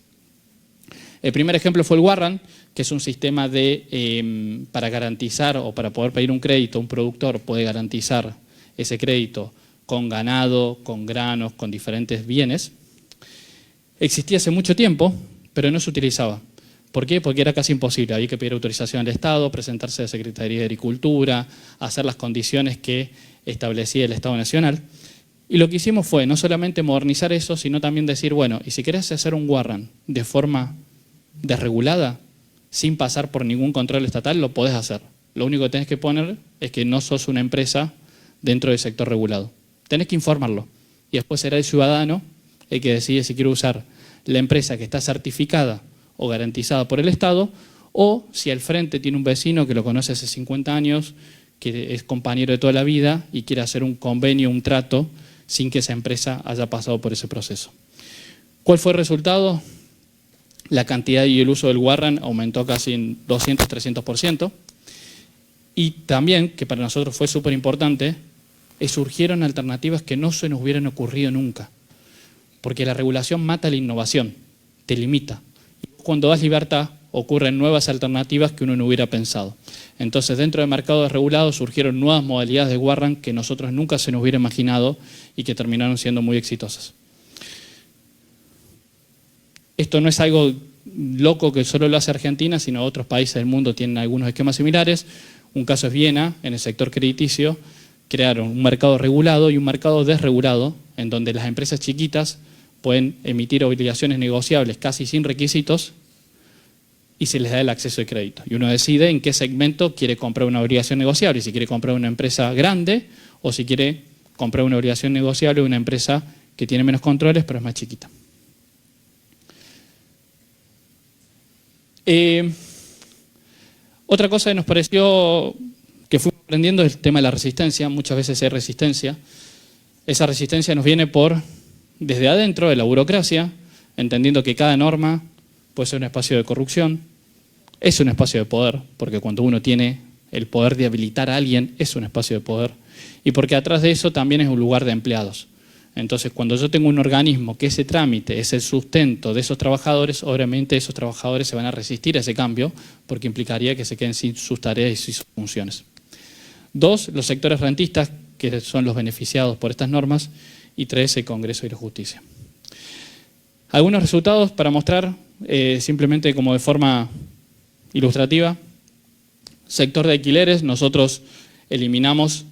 El primer ejemplo fue el warrant, que es un sistema para garantizar o para poder pedir un crédito, un productor puede garantizar ese crédito con ganado, con granos, con diferentes bienes. Existía hace mucho tiempo, pero no se utilizaba. ¿Por qué? Porque era casi imposible. Había que pedir autorización al Estado, presentarse a la Secretaría de Agricultura, hacer las condiciones que establecía el Estado Nacional. Y lo que hicimos fue no solamente modernizar eso, sino también decir, bueno, y si querés hacer un warrant de forma desregulada, sin pasar por ningún control estatal, lo podés hacer. Lo único que tenés que poner es que no sos una empresa dentro del sector regulado. Tenés que informarlo. Y después será el ciudadano el que decide si quiere usar la empresa que está certificada o garantizada por el Estado, o si al frente tiene un vecino que lo conoce hace 50 años, que es compañero de toda la vida y quiere hacer un convenio, un trato, sin que esa empresa haya pasado por ese proceso. ¿Cuál fue el resultado? La cantidad y el uso del warrant aumentó casi en 200-300%. Y también, que para nosotros fue súper importante, surgieron alternativas que no se nos hubieran ocurrido nunca. Porque la regulación mata la innovación, te limita. Cuando das libertad, ocurren nuevas alternativas que uno no hubiera pensado. Entonces, dentro del mercado desregulado surgieron nuevas modalidades de warrant que nosotros nunca se nos hubiera imaginado y que terminaron siendo muy exitosas. Esto no es algo loco que solo lo hace Argentina, sino otros países del mundo tienen algunos esquemas similares. Un caso es Viena, en el sector crediticio, crearon un mercado regulado y un mercado desregulado, en donde las empresas chiquitas pueden emitir obligaciones negociables casi sin requisitos y se les da el acceso de crédito. Y uno decide en qué segmento quiere comprar una obligación negociable, si quiere comprar una empresa grande o si quiere comprar una obligación negociable de una empresa que tiene menos controles pero es más chiquita. Otra cosa que nos pareció que fuimos aprendiendo es el tema de la resistencia. Muchas veces hay resistencia. Esa resistencia nos viene desde adentro de la burocracia, entendiendo que cada norma puede ser un espacio de corrupción, es un espacio de poder, porque cuando uno tiene el poder de habilitar a alguien, es un espacio de poder, y porque atrás de eso también es un lugar de empleados. Entonces, cuando yo tengo un organismo que ese trámite es el sustento de esos trabajadores, obviamente esos trabajadores se van a resistir a ese cambio, porque implicaría que se queden sin sus tareas y sus funciones. 2, los sectores rentistas, que son los beneficiados por estas normas, y 3, el Congreso y la Justicia. Algunos resultados para mostrar, simplemente como de forma ilustrativa. Sector de alquileres, nosotros eliminamos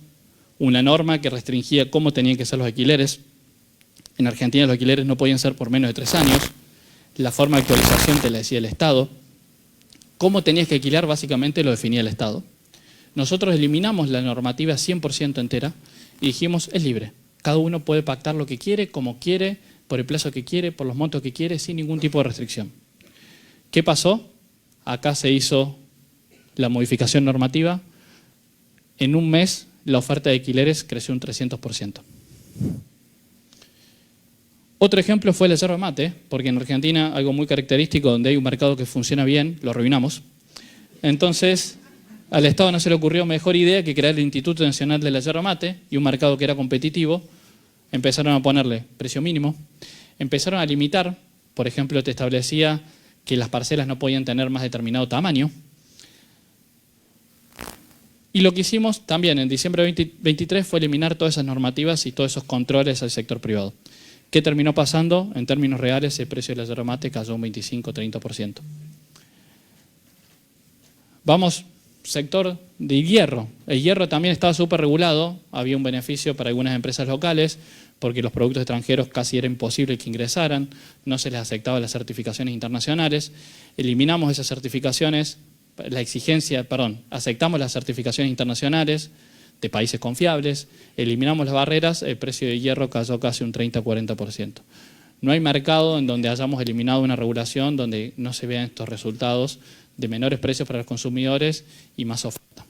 una norma que restringía cómo tenían que ser los alquileres. En Argentina los alquileres no podían ser por menos de 3 años. La forma de actualización te la decía el Estado. Cómo tenías que alquilar básicamente lo definía el Estado. Nosotros eliminamos la normativa 100% entera y dijimos es libre. Cada uno puede pactar lo que quiere, como quiere, por el plazo que quiere, por los montos que quiere, sin ningún tipo de restricción. ¿Qué pasó? Acá se hizo la modificación normativa. En un mes la oferta de alquileres creció un 300%. Otro ejemplo fue la yerba mate, porque en Argentina algo muy característico, donde hay un mercado que funciona bien, lo arruinamos. Entonces, al Estado no se le ocurrió mejor idea que crear el Instituto Nacional de la Yerba Mate y un mercado que era competitivo. Empezaron a ponerle precio mínimo, empezaron a limitar, por ejemplo, te establecía que las parcelas no podían tener más determinado tamaño. Y lo que hicimos también en diciembre de 2023 fue eliminar todas esas normativas y todos esos controles al sector privado. ¿Qué terminó pasando? En términos reales, el precio de la yerba mate cayó un 25-30%. Vamos, sector de hierro. El hierro también estaba súper regulado, había un beneficio para algunas empresas locales, porque los productos extranjeros casi era imposible que ingresaran, no se les aceptaban las certificaciones internacionales. Eliminamos esas certificaciones, aceptamos las certificaciones internacionales de países confiables, eliminamos las barreras, el precio de hierro cayó casi un 30-40%. No hay mercado en donde hayamos eliminado una regulación donde no se vean estos resultados de menores precios para los consumidores y más oferta.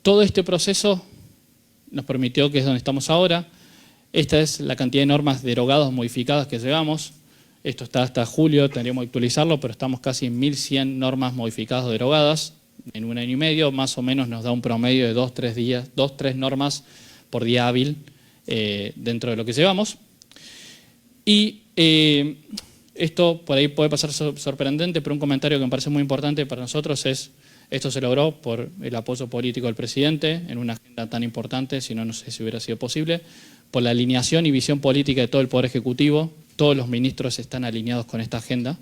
Todo este proceso nos permitió, que es donde estamos ahora, esta es la cantidad de normas derogadas, modificadas que llevamos. Esto está hasta julio, tendríamos que actualizarlo, pero estamos casi en 1.100 normas modificadas o derogadas. En un año y medio, más o menos, nos da un promedio de 2-3 normas por día hábil dentro de lo que llevamos. Y esto por ahí puede pasar sorprendente, pero un comentario que me parece muy importante para nosotros es: esto se logró por el apoyo político del presidente en una agenda tan importante, si no, no sé si hubiera sido posible, por la alineación y visión política de todo el Poder Ejecutivo. Todos los ministros están alineados con esta agenda.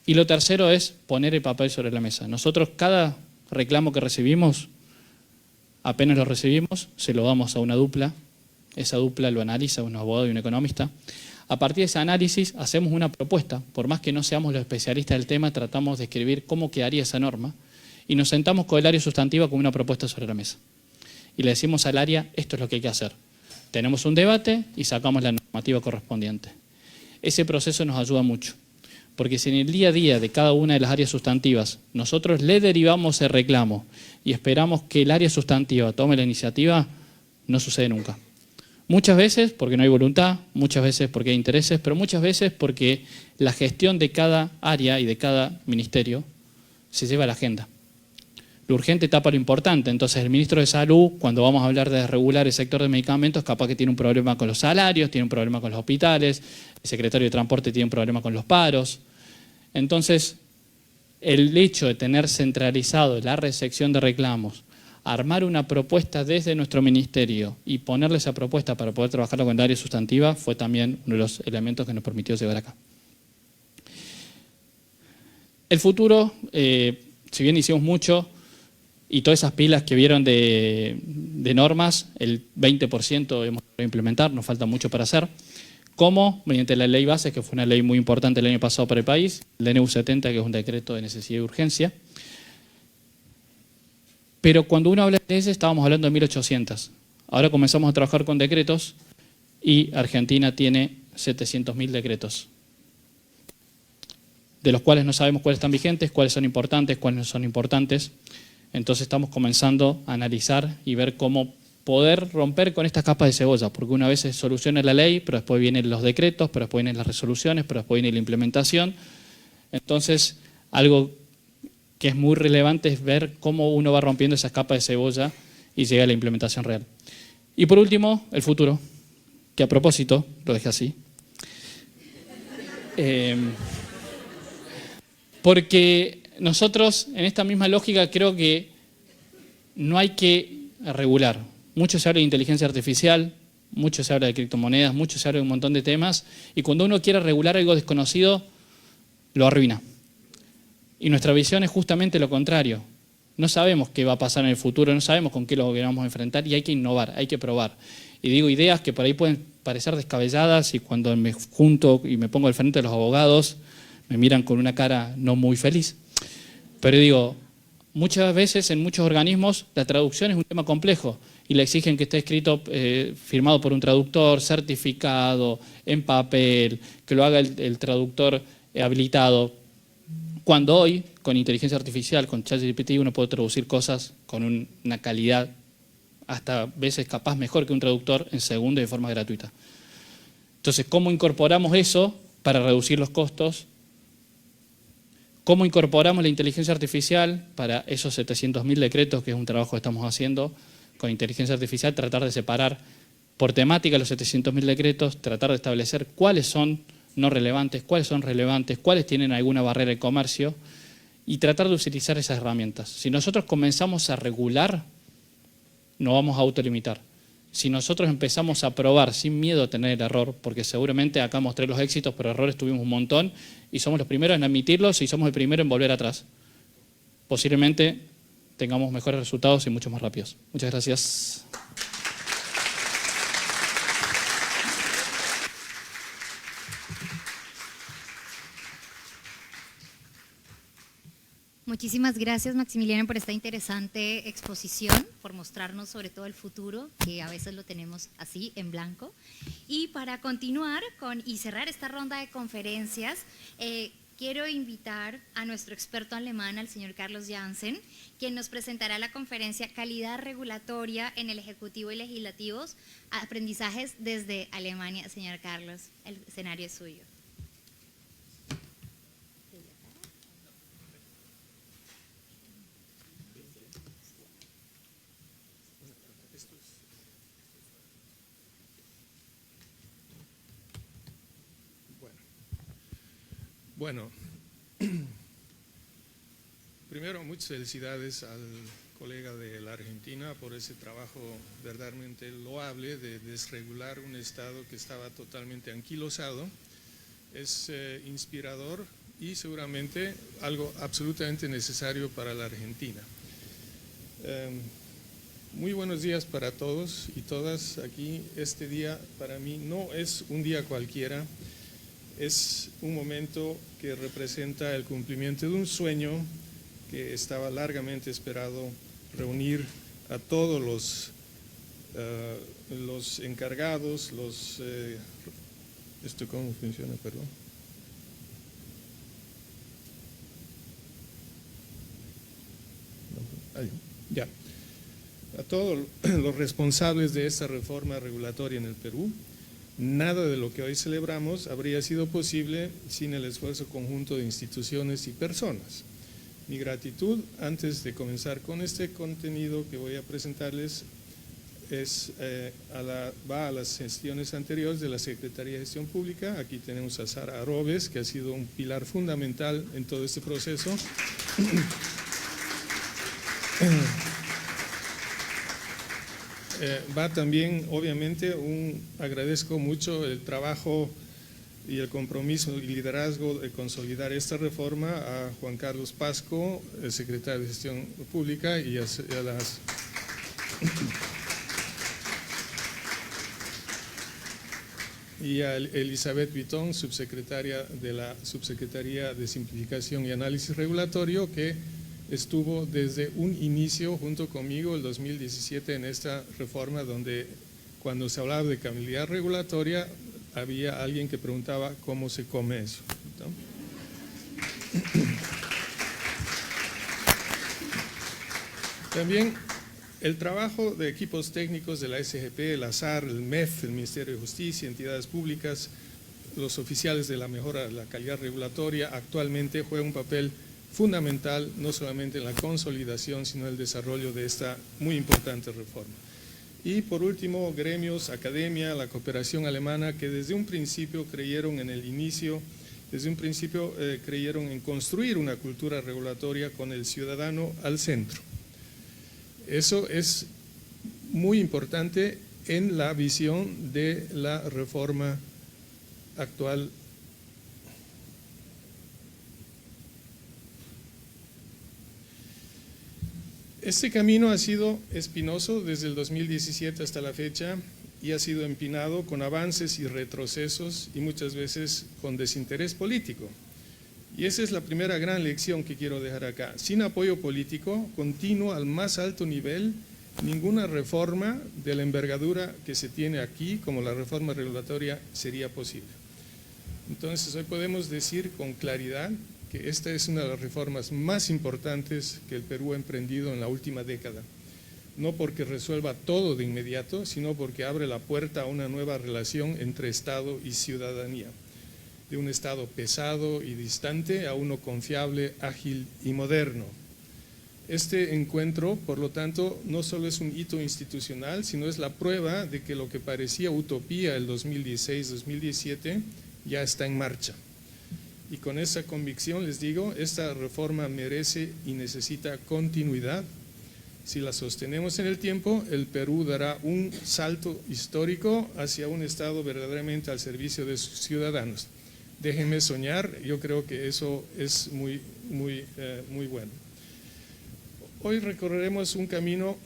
Y lo tercero es poner el papel sobre la mesa. Nosotros cada reclamo que recibimos, apenas lo recibimos, se lo damos a una dupla. Esa dupla lo analiza un abogado y un economista. A partir de ese análisis hacemos una propuesta. Por más que no seamos los especialistas del tema, tratamos de escribir cómo quedaría esa norma y nos sentamos con el área sustantiva con una propuesta sobre la mesa. Y le decimos al área: esto es lo que hay que hacer. Tenemos un debate y sacamos la normativa correspondiente. Ese proceso nos ayuda mucho, porque si en el día a día de cada una de las áreas sustantivas nosotros le derivamos el reclamo y esperamos que el área sustantiva tome la iniciativa, no sucede nunca. Muchas veces porque no hay voluntad, muchas veces porque hay intereses, pero muchas veces porque la gestión de cada área y de cada ministerio se lleva a la agenda. Lo urgente tapa lo importante. Entonces el ministro de Salud, cuando vamos a hablar de regular el sector de medicamentos, capaz que tiene un problema con los salarios, tiene un problema con los hospitales, el secretario de Transporte tiene un problema con los paros. Entonces, el hecho de tener centralizado la recepción de reclamos, armar una propuesta desde nuestro ministerio y ponerle esa propuesta para poder trabajarla con el área sustantiva fue también uno de los elementos que nos permitió llegar acá. El futuro, si bien hicimos mucho, y todas esas pilas que vieron de normas, el 20% hemos podido implementar, nos falta mucho para hacer. ¿Cómo? Mediante la ley base, que fue una ley muy importante el año pasado para el país, el DNU 70, que es un decreto de necesidad y urgencia. Pero cuando uno habla de leyes, estábamos hablando de 1800. Ahora comenzamos a trabajar con decretos y Argentina tiene 700.000 decretos, de los cuales no sabemos cuáles están vigentes, cuáles son importantes, cuáles no son importantes. Entonces estamos comenzando a analizar y ver cómo poder romper con estas capas de cebolla, porque una vez se soluciona la ley, pero después vienen los decretos, pero después vienen las resoluciones, pero después viene la implementación. Entonces, algo que es muy relevante es ver cómo uno va rompiendo esas capas de cebolla y llega a la implementación real. Y por último, el futuro, que a propósito lo dejé así. Porque nosotros, en esta misma lógica, creo que no hay que regular. Mucho se habla de inteligencia artificial, mucho se habla de criptomonedas, mucho se habla de un montón de temas, y cuando uno quiere regular algo desconocido, lo arruina. Y nuestra visión es justamente lo contrario. No sabemos qué va a pasar en el futuro, no sabemos con qué lo vamos a enfrentar, y hay que innovar, hay que probar. Y digo ideas que por ahí pueden parecer descabelladas, y cuando me junto y me pongo al frente de los abogados, me miran con una cara no muy feliz. Pero digo, muchas veces en muchos organismos la traducción es un tema complejo y le exigen que esté escrito, firmado por un traductor, certificado, en papel, que lo haga el traductor habilitado. Cuando hoy, con inteligencia artificial, con ChatGPT, uno puede traducir cosas con una calidad hasta veces capaz mejor que un traductor en segundo y de forma gratuita. Entonces, ¿cómo incorporamos eso para reducir los costos? ¿Cómo incorporamos la inteligencia artificial para esos 700.000 decretos, que es un trabajo que estamos haciendo con inteligencia artificial? Tratar de separar por temática los 700.000 decretos, tratar de establecer cuáles son no relevantes, cuáles son relevantes, cuáles tienen alguna barrera de comercio y tratar de utilizar esas herramientas. Si nosotros comenzamos a regular, nos vamos a autolimitar. Si nosotros empezamos a probar sin miedo a tener el error, porque seguramente acá mostré los éxitos, pero errores tuvimos un montón y somos los primeros en admitirlos y somos el primero en volver atrás. Posiblemente tengamos mejores resultados y mucho más rápidos. Muchas gracias. Muchísimas gracias, Maximiliano, por esta interesante exposición, por mostrarnos sobre todo el futuro, que a veces lo tenemos así, en blanco. Y para continuar y cerrar esta ronda de conferencias, quiero invitar a nuestro experto alemán, al señor Carlos Jansen, quien nos presentará la conferencia Calidad Regulatoria en el Ejecutivo y Legislativos, aprendizajes desde Alemania. Señor Carlos, el escenario es suyo. Bueno, primero muchas felicidades al colega de la Argentina por ese trabajo verdaderamente loable de desregular un estado que estaba totalmente anquilosado. Es inspirador y seguramente algo absolutamente necesario para la Argentina. Muy buenos días para todos y todas aquí. Este día para mí no es un día cualquiera, es un momento que representa el cumplimiento de un sueño que estaba largamente esperado, reunir a todos los encargados, ¿esto cómo funciona, perdón? Ya. A todos los responsables de esta reforma regulatoria en el Perú. Nada de lo que hoy celebramos habría sido posible sin el esfuerzo conjunto de instituciones y personas. Mi gratitud, antes de comenzar con este contenido que voy a presentarles, va a las gestiones anteriores de la Secretaría de Gestión Pública. Aquí tenemos a Sara Arobes, que ha sido un pilar fundamental en todo este proceso. Va también, obviamente, agradezco mucho el trabajo y el compromiso y liderazgo de consolidar esta reforma a Juan Carlos Pasco, el secretario de Gestión Pública, y a Elizabeth Vitón, subsecretaria de la Subsecretaría de Simplificación y Análisis Regulatorio, que estuvo desde un inicio junto conmigo el 2017 en esta reforma, donde cuando se hablaba de calidad regulatoria había alguien que preguntaba cómo se come eso, ¿no? También el trabajo de equipos técnicos de la SGP, el ASAR, el MEF, el Ministerio de Justicia, entidades públicas, los oficiales de la mejora de la calidad regulatoria, actualmente juega un papel fundamental no solamente en la consolidación, sino en el desarrollo de esta muy importante reforma. Y por último, gremios, academia, la cooperación alemana, que desde un principio creyeron en el inicio, creyeron en construir una cultura regulatoria con el ciudadano al centro. Eso es muy importante en la visión de la reforma actual. Este camino ha sido espinoso desde el 2017 hasta la fecha y ha sido empinado con avances y retrocesos y muchas veces con desinterés político. Y esa es la primera gran lección que quiero dejar acá. Sin apoyo político continuo al más alto nivel, ninguna reforma de la envergadura que se tiene aquí, como la reforma regulatoria, sería posible. Entonces hoy podemos decir con claridad que esta es una de las reformas más importantes que el Perú ha emprendido en la última década. No porque resuelva todo de inmediato, sino porque abre la puerta a una nueva relación entre Estado y ciudadanía. De un Estado pesado y distante a uno confiable, ágil y moderno. Este encuentro, por lo tanto, no solo es un hito institucional, sino es la prueba de que lo que parecía utopía el 2016-2017 ya está en marcha. Y con esa convicción les digo, esta reforma merece y necesita continuidad. Si la sostenemos en el tiempo, el Perú dará un salto histórico hacia un Estado verdaderamente al servicio de sus ciudadanos. Déjenme soñar, yo creo que eso es muy bueno. Hoy recorreremos un camino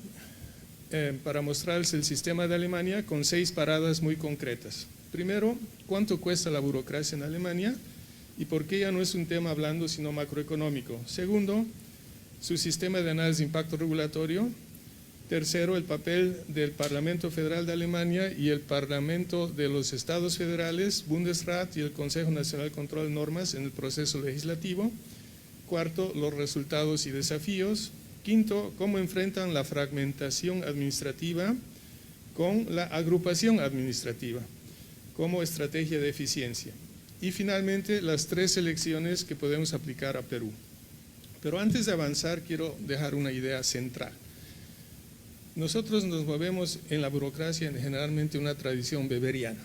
para mostrarles el sistema de Alemania con 6 paradas muy concretas. Primero, ¿cuánto cuesta la burocracia en Alemania? Y por qué ya no es un tema blando sino macroeconómico. Segundo, su sistema de análisis de impacto regulatorio. Tercero, el papel del Parlamento Federal de Alemania y el Parlamento de los Estados Federales, Bundesrat y el Consejo Nacional de Control de Normas en el proceso legislativo. Cuarto, los resultados y desafíos. Quinto, cómo enfrentan la fragmentación administrativa con la agrupación administrativa como estrategia de eficiencia. Y finalmente, las 3 elecciones que podemos aplicar a Perú. Pero antes de avanzar, quiero dejar una idea central. Nosotros nos movemos en la burocracia en generalmente una tradición weberiana.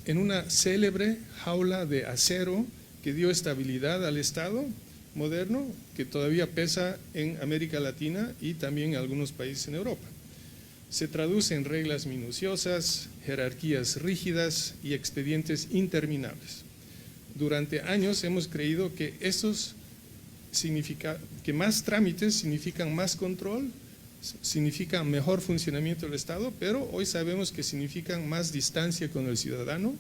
en una célebre jaula de acero que dio estabilidad al Estado moderno, que todavía pesa en América Latina y también en algunos países en Europa. Se traduce en reglas minuciosas, jerarquías rígidas y expedientes interminables. Durante años hemos creído que que más trámites significan más control, significan mejor funcionamiento del Estado, pero hoy sabemos que significan más distancia con el ciudadano,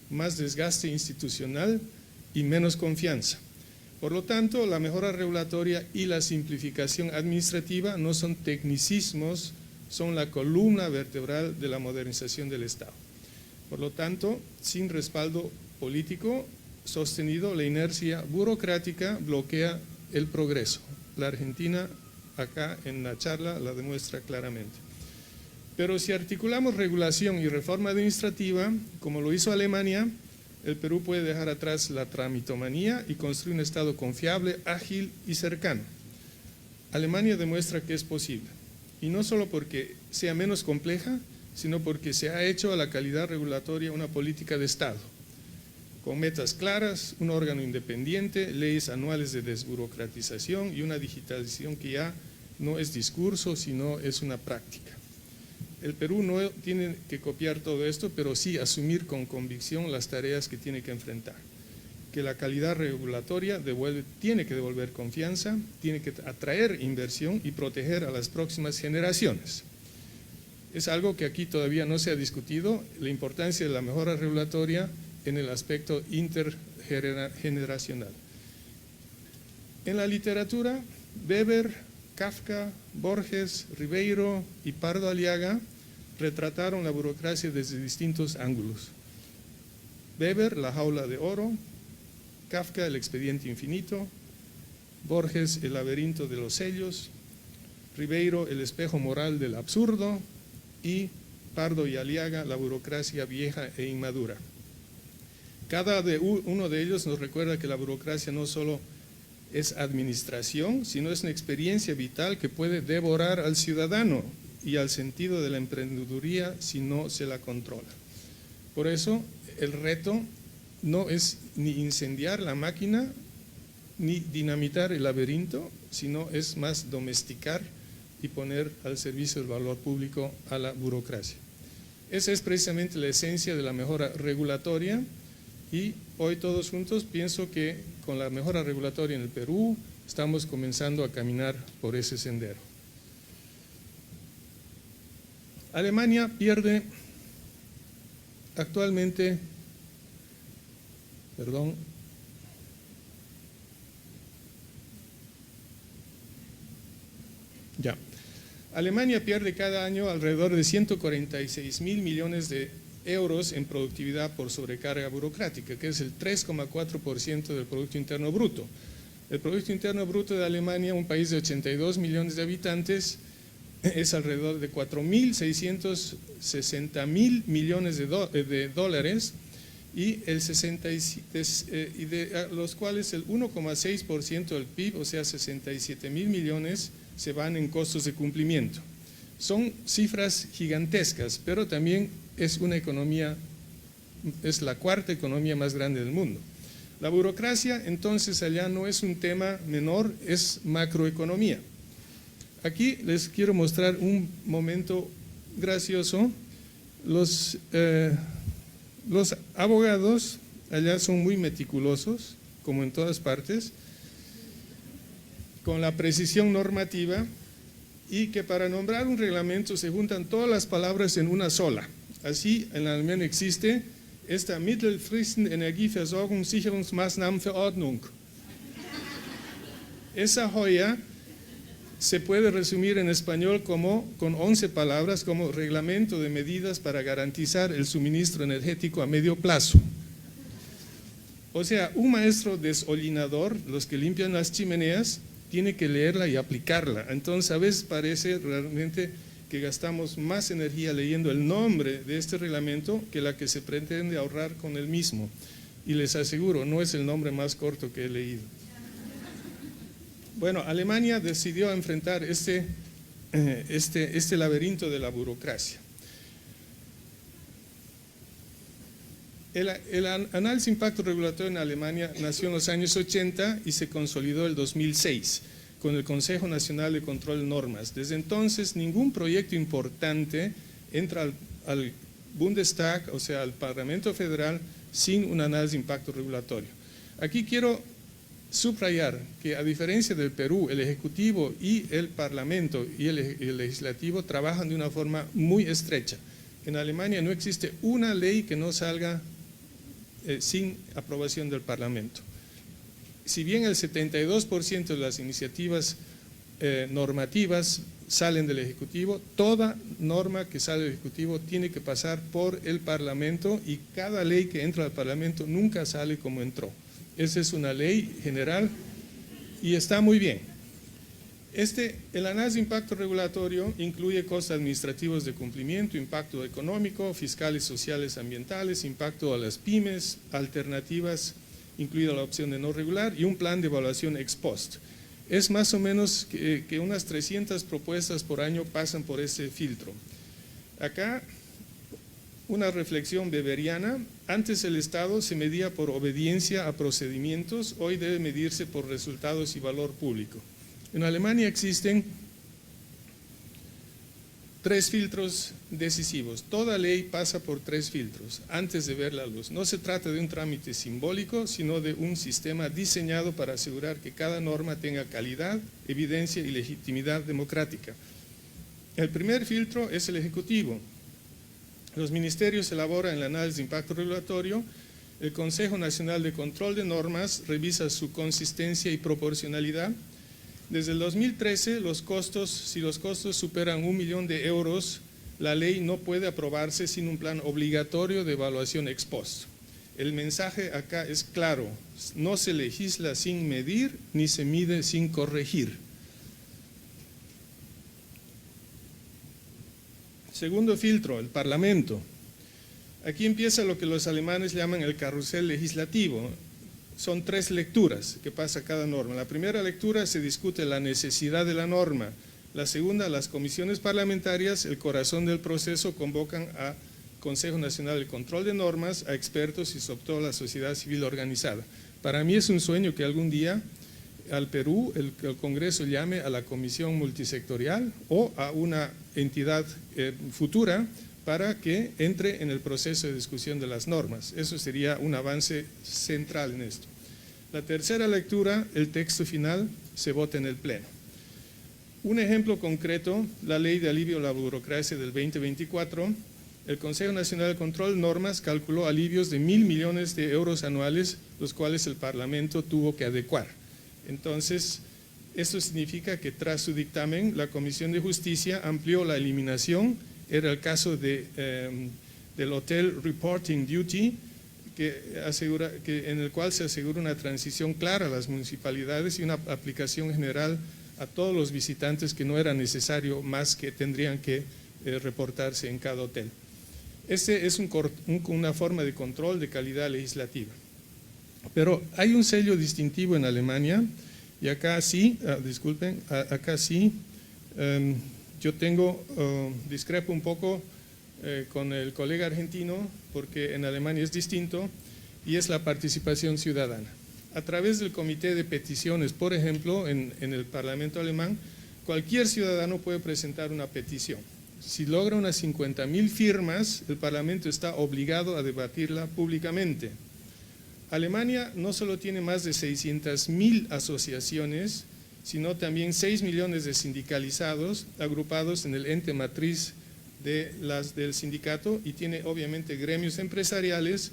más desgaste institucional y menos confianza. Por lo tanto, la mejora regulatoria y la simplificación administrativa no son tecnicismos, son la columna vertebral de la modernización del Estado. Por lo tanto, sin respaldo político sostenido, la inercia burocrática bloquea el progreso. La Argentina, acá en la charla, la demuestra claramente. Pero si articulamos regulación y reforma administrativa, como lo hizo Alemania, el Perú puede dejar atrás la tramitomanía y construir un Estado confiable, ágil y cercano. Alemania demuestra que es posible, y no solo porque sea menos compleja, sino porque se ha hecho a la calidad regulatoria una política de Estado, con metas claras, un órgano independiente, leyes anuales de desburocratización y una digitalización que ya no es discurso, sino es una práctica. El Perú no tiene que copiar todo esto, pero sí asumir con convicción las tareas que tiene que enfrentar. Que la calidad regulatoria tiene que devolver confianza, tiene que atraer inversión y proteger a las próximas generaciones. Es algo que aquí todavía no se ha discutido, la importancia de la mejora regulatoria en el aspecto intergeneracional. En la literatura, Weber, Kafka, Borges, Ribeiro y Pardo Aliaga retrataron la burocracia desde distintos ángulos. Weber, La jaula de oro; Kafka, El expediente infinito; Borges, El laberinto de los sellos; Ribeiro, El espejo moral del absurdo; y Pardo y Aliaga, La burocracia vieja e inmadura. Cada uno de ellos nos recuerda que la burocracia no solo es administración, sino es una experiencia vital que puede devorar al ciudadano y al sentido de la emprendeduría si no se la controla. Por eso el reto no es ni incendiar la máquina ni dinamitar el laberinto, sino es más domesticar y poner al servicio del valor público a la burocracia. Esa es precisamente la esencia de la mejora regulatoria. Y hoy todos juntos pienso que con la mejora regulatoria en el Perú estamos comenzando a caminar por ese sendero. Alemania pierde actualmente, Alemania pierde cada año alrededor de 146.000 millones de euros en productividad por sobrecarga burocrática, que es el 3,4% del Producto Interno Bruto. El Producto Interno Bruto de Alemania, un país de 82 millones de habitantes, es alrededor de 4.660.000 millones de dólares, y de los cuales el 1,6% del PIB, o sea 67.000 millones, se van en costos de cumplimiento. Son cifras gigantescas, pero también es una economía, es la cuarta economía más grande del mundo. La burocracia, entonces, allá no es un tema menor, es macroeconomía. Aquí les quiero mostrar un momento gracioso. Los abogados allá son muy meticulosos, como en todas partes, con la precisión normativa, y que para nombrar un reglamento se juntan todas las palabras en una sola. Así en alemán existe esta Mittelfristen Energieversorgungssicherungsmaßnahmenverordnung. Esa joya se puede resumir en español con 11 palabras, como reglamento de medidas para garantizar el suministro energético a medio plazo. O sea, un maestro desolinador, los que limpian las chimeneas, tiene que leerla y aplicarla. Entonces a veces parece realmente que gastamos más energía leyendo el nombre de este reglamento que la que se pretende ahorrar con el mismo. Y les aseguro, no es el nombre más corto que he leído. Bueno, Alemania decidió enfrentar este laberinto de la burocracia. El análisis de impacto regulatorio en Alemania nació en los años 80 y se consolidó en el 2006 con el Consejo Nacional de Control de Normas. Desde entonces, ningún proyecto importante entra al Bundestag, o sea, al Parlamento Federal, sin un análisis de impacto regulatorio. Aquí quiero subrayar que, a diferencia del Perú, el Ejecutivo y el Parlamento y el Legislativo trabajan de una forma muy estrecha. En Alemania no existe una ley que no salga sin aprobación del Parlamento. Si bien el 72% de las iniciativas normativas salen del Ejecutivo, toda norma que sale del Ejecutivo tiene que pasar por el Parlamento y cada ley que entra al Parlamento nunca sale como entró. Esa es una ley general y está muy bien. El análisis de impacto regulatorio incluye costos administrativos de cumplimiento, impacto económico, fiscales, sociales, ambientales, impacto a las pymes, alternativas, incluida la opción de no regular, y un plan de evaluación ex post. Es más o menos que unas 300 propuestas por año pasan por ese filtro. Acá, una reflexión weberiana: antes el Estado se medía por obediencia a procedimientos, hoy debe medirse por resultados y valor público. En Alemania existen 3 filtros decisivos. Toda ley pasa por 3 filtros antes de ver la luz. No se trata de un trámite simbólico, sino de un sistema diseñado para asegurar que cada norma tenga calidad, evidencia y legitimidad democrática. El primer filtro es el Ejecutivo. Los ministerios elaboran el análisis de impacto regulatorio. El Consejo Nacional de Control de Normas revisa su consistencia y proporcionalidad. Desde el 2013, si los costos superan 1 millón de euros, la ley no puede aprobarse sin un plan obligatorio de evaluación ex post. El mensaje acá es claro: no se legisla sin medir, ni se mide sin corregir. Segundo filtro, el Parlamento. Aquí empieza lo que los alemanes llaman el carrusel legislativo. Son 3 lecturas que pasa cada norma. La primera lectura se discute la necesidad de la norma. La segunda, las comisiones parlamentarias, el corazón del proceso, convocan a Consejo Nacional de Control de Normas, a expertos y sobre todo a la sociedad civil organizada. Para mí es un sueño que algún día al Perú el Congreso llame a la comisión multisectorial o a una entidad futura para que entre en el proceso de discusión de las normas. Eso sería un avance central en esto. La tercera lectura, el texto final, se vota en el Pleno. Un ejemplo concreto: la Ley de Alivio a la Burocracia del 2024. El Consejo Nacional de Control de Normas calculó alivios de 1.000 millones de euros anuales, los cuales el Parlamento tuvo que adecuar. Entonces, esto significa que tras su dictamen, la Comisión de Justicia amplió la eliminación. Era el caso del Hotel Reporting Duty, en el cual se asegura una transición clara a las municipalidades y una aplicación general a todos los visitantes, que no era necesario más que tendrían que reportarse en cada hotel. Este es una forma de control de calidad legislativa. Pero hay un sello distintivo en Alemania, y acá sí, disculpen, acá sí, yo discrepo un poco con el colega argentino, porque en Alemania es distinto, y es la participación ciudadana. A través del comité de peticiones, por ejemplo, en el Parlamento alemán, cualquier ciudadano puede presentar una petición. Si logra unas 50.000 firmas, el Parlamento está obligado a debatirla públicamente. Alemania no solo tiene más de 600.000 asociaciones, sino también 6 millones de sindicalizados agrupados en el ente matriz del sindicato, y tiene obviamente gremios empresariales,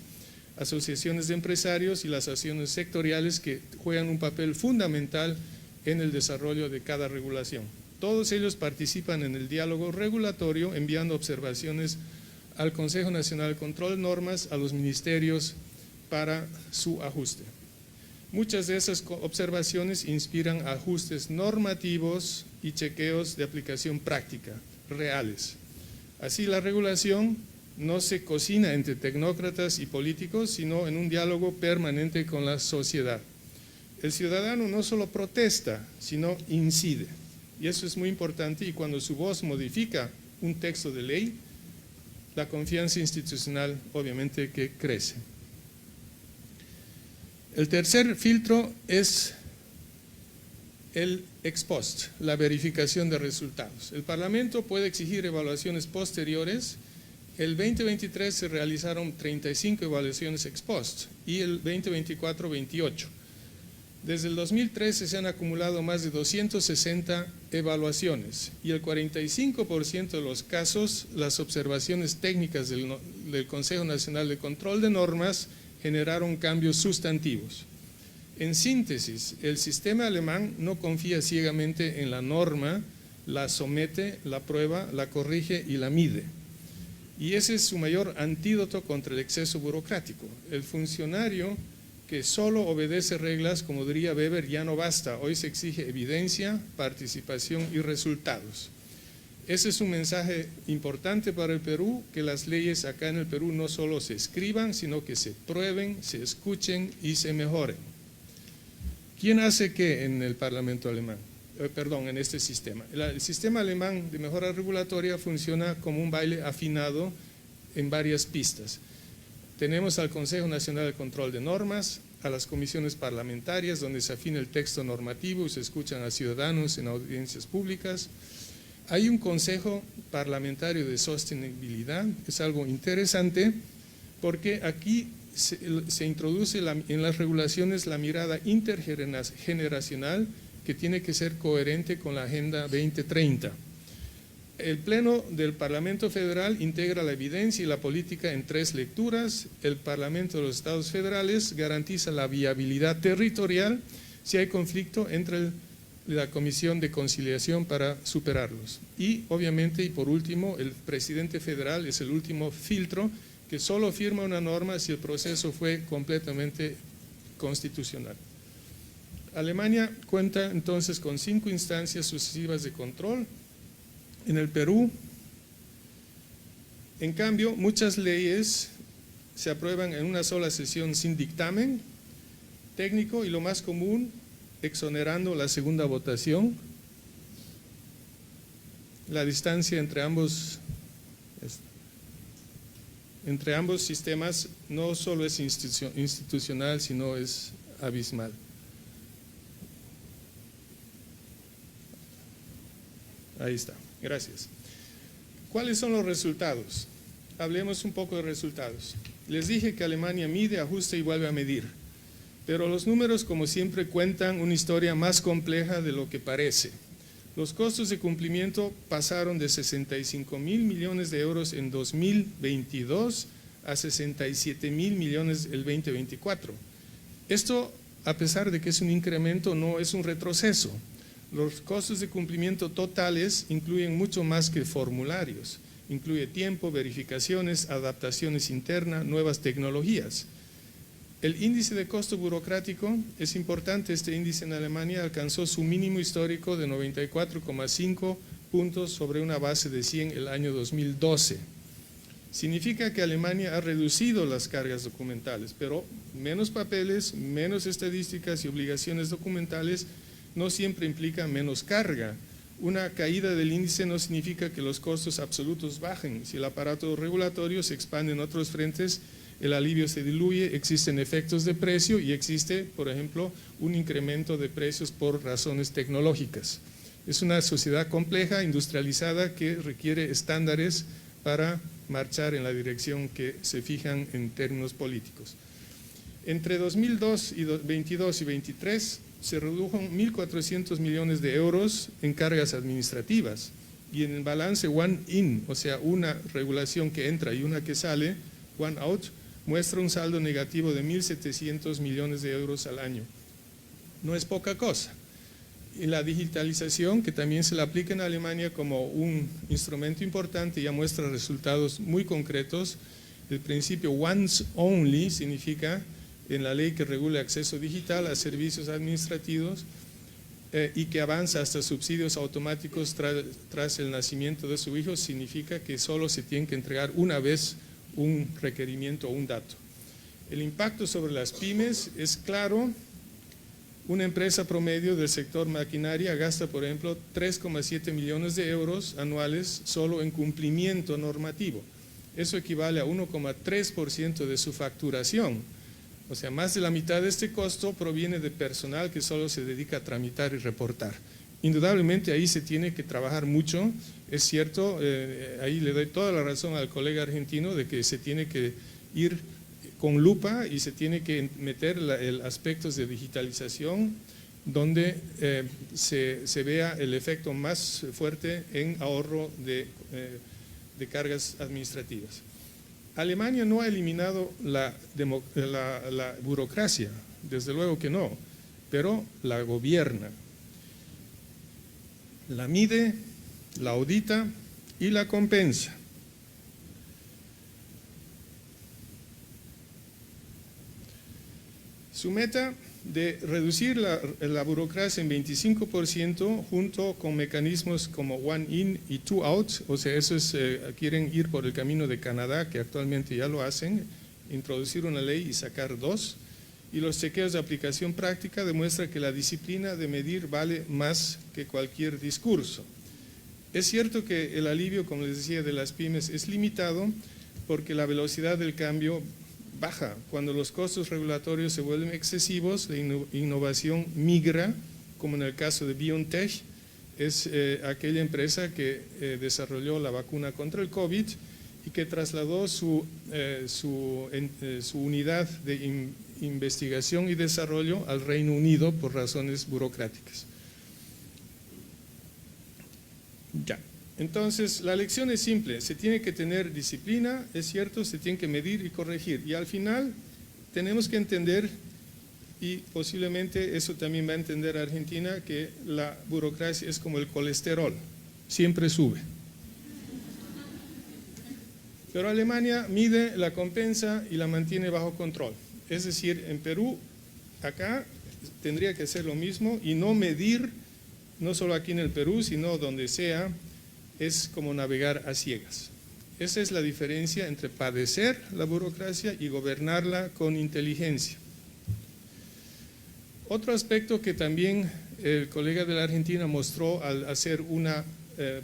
asociaciones de empresarios y las asociaciones sectoriales que juegan un papel fundamental en el desarrollo de cada regulación. Todos ellos participan en el diálogo regulatorio, enviando observaciones al Consejo Nacional de Control de Normas, a los ministerios, para su ajuste. Muchas de esas observaciones inspiran ajustes normativos y chequeos de aplicación práctica, reales. Así, la regulación no se cocina entre tecnócratas y políticos, sino en un diálogo permanente con la sociedad. El ciudadano no solo protesta, sino incide. Y eso es muy importante, y cuando su voz modifica un texto de ley, la confianza institucional obviamente que crece. El tercer filtro es el ex post, la verificación de resultados. El Parlamento puede exigir evaluaciones posteriores. El 2023 se realizaron 35 evaluaciones ex post y el 2024 28. Desde el 2013 se han acumulado más de 260 evaluaciones y el 45% de los casos, las observaciones técnicas del Consejo Nacional de Control de Normas generaron cambios sustantivos. En síntesis, el sistema alemán no confía ciegamente en la norma, la somete, la prueba, la corrige y la mide. Y ese es su mayor antídoto contra el exceso burocrático. El funcionario que solo obedece reglas, como diría Weber, ya no basta. Hoy se exige evidencia, participación y resultados. Ese es un mensaje importante para el Perú, que las leyes acá en el Perú no solo se escriban, sino que se prueben, se escuchen y se mejoren. ¿Quién hace qué en el Parlamento alemán? En este sistema. El sistema alemán de mejora regulatoria funciona como un baile afinado en varias pistas. Tenemos al Consejo Nacional de Control de Normas, a las comisiones parlamentarias donde se afina el texto normativo y se escuchan a ciudadanos en audiencias públicas. Hay un Consejo Parlamentario de Sostenibilidad, es algo interesante porque aquí se introduce en las regulaciones la mirada intergeneracional que tiene que ser coherente con la Agenda 2030. El Pleno del Parlamento Federal integra la evidencia y la política en 3 lecturas. El Parlamento de los Estados Federales garantiza la viabilidad territorial si hay conflicto entre la Comisión de Conciliación para superarlos. Y obviamente, y por último, el presidente federal es el último filtro que solo firma una norma si el proceso fue completamente constitucional. Alemania cuenta entonces con 5 instancias sucesivas de control. En el Perú, en cambio, muchas leyes se aprueban en una sola sesión sin dictamen técnico y lo más común, exonerando la segunda votación. La distancia entre ambos sistemas no solo es institucional, sino es abismal. Ahí está, gracias. ¿Cuáles son los resultados? Hablemos un poco de resultados. Les dije que Alemania mide, ajusta y vuelve a medir, pero los números, como siempre, cuentan una historia más compleja de lo que parece. Los costos de cumplimiento pasaron de 65.000 millones de euros en 2022 a 67.000 millones el 2024. Esto, a pesar de que es un incremento, no es un retroceso. Los costos de cumplimiento totales incluyen mucho más que formularios. Incluye tiempo, verificaciones, adaptaciones internas, nuevas tecnologías. El índice de costo burocrático es importante. Este índice en Alemania alcanzó su mínimo histórico de 94,5 puntos sobre una base de 100 el año 2012. Significa que Alemania ha reducido las cargas documentales, pero menos papeles, menos estadísticas y obligaciones documentales no siempre implica menos carga. Una caída del índice no significa que los costos absolutos bajen. Si el aparato regulatorio se expande en otros frentes, el alivio se diluye, existen efectos de precio y existe, por ejemplo, un incremento de precios por razones tecnológicas. Es una sociedad compleja, industrializada, que requiere estándares para marchar en la dirección que se fijan en términos políticos. Entre 2022 y 2023 se redujo 1.400 millones de euros en cargas administrativas y en el balance one in, o sea, una regulación que entra y una que sale, one out, muestra un saldo negativo de 1.700 millones de euros al año. No es poca cosa. Y la digitalización, que también se la aplica en Alemania como un instrumento importante, ya muestra resultados muy concretos. El principio once only significa, en la ley que regula acceso digital a servicios administrativos y que avanza hasta subsidios automáticos tras el nacimiento de su hijo, significa que solo se tiene que entregar una vez un requerimiento o un dato. El impacto sobre las pymes es claro. Una empresa promedio del sector maquinaria gasta, por ejemplo, 3,7 millones de euros anuales solo en cumplimiento normativo. Eso equivale a 1,3% de su facturación. O sea, más de la mitad de este costo proviene de personal que solo se dedica a tramitar y reportar. Indudablemente ahí se tiene que trabajar mucho, es cierto, ahí le doy toda la razón al colega argentino de que se tiene que ir con lupa y se tiene que meter aspectos de digitalización donde se vea el efecto más fuerte en ahorro de cargas administrativas. Alemania no ha eliminado la burocracia, desde luego que no, pero la gobierna, la mide, la audita y la compensa. Su meta de reducir la burocracia en 25% junto con mecanismos como one in y two out, o sea, eso es, quieren ir por el camino de Canadá, que actualmente ya lo hacen, introducir una ley y sacar dos, y los chequeos de aplicación práctica demuestran que la disciplina de medir vale más que cualquier discurso. Es cierto que el alivio, como les decía, de las pymes es limitado porque la velocidad del cambio baja. Cuando los costos regulatorios se vuelven excesivos, la innovación migra, como en el caso de BioNTech, es aquella empresa que desarrolló la vacuna contra el COVID y que trasladó su unidad de investigación y desarrollo al Reino Unido por razones burocráticas. Ya. Entonces, la lección es simple, se tiene que tener disciplina, es cierto, se tiene que medir y corregir. Y al final tenemos que entender, y posiblemente eso también va a entender Argentina, que la burocracia es como el colesterol, siempre sube. Pero Alemania mide, la compensa y la mantiene bajo control. Es decir, en Perú, acá tendría que hacer lo mismo y no medir, no solo aquí en el Perú, sino donde sea, es como navegar a ciegas. Esa es la diferencia entre padecer la burocracia y gobernarla con inteligencia. Otro aspecto que también el colega de la Argentina mostró al hacer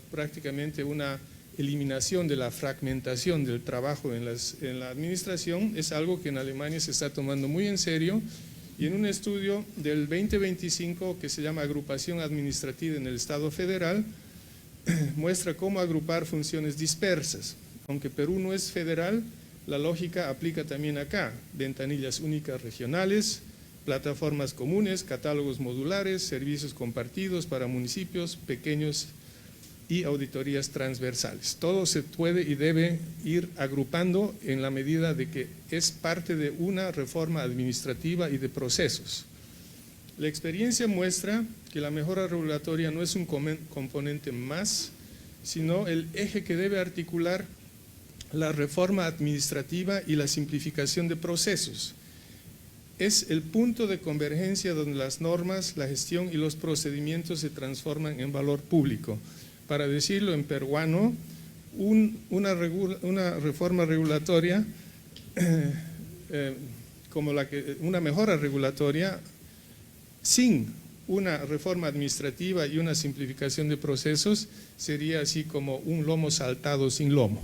prácticamente una eliminación de la fragmentación del trabajo en la administración es algo que en Alemania se está tomando muy en serio, y en un estudio del 2025 que se llama Agrupación Administrativa en el Estado Federal, muestra cómo agrupar funciones dispersas. Aunque Perú no es federal, la lógica aplica también acá: ventanillas únicas regionales, plataformas comunes, catálogos modulares, servicios compartidos para municipios pequeños y auditorías transversales. Todo se puede y debe ir agrupando en la medida de que es parte de una reforma administrativa y de procesos. La experiencia muestra que la mejora regulatoria no es un componente más, sino el eje que debe articular la reforma administrativa y la simplificación de procesos. Es el punto de convergencia donde las normas, la gestión y los procedimientos se transforman en valor público. Para decirlo en peruano, una reforma regulatoria, una mejora regulatoria sin una reforma administrativa y una simplificación de procesos sería así como un lomo saltado sin lomo.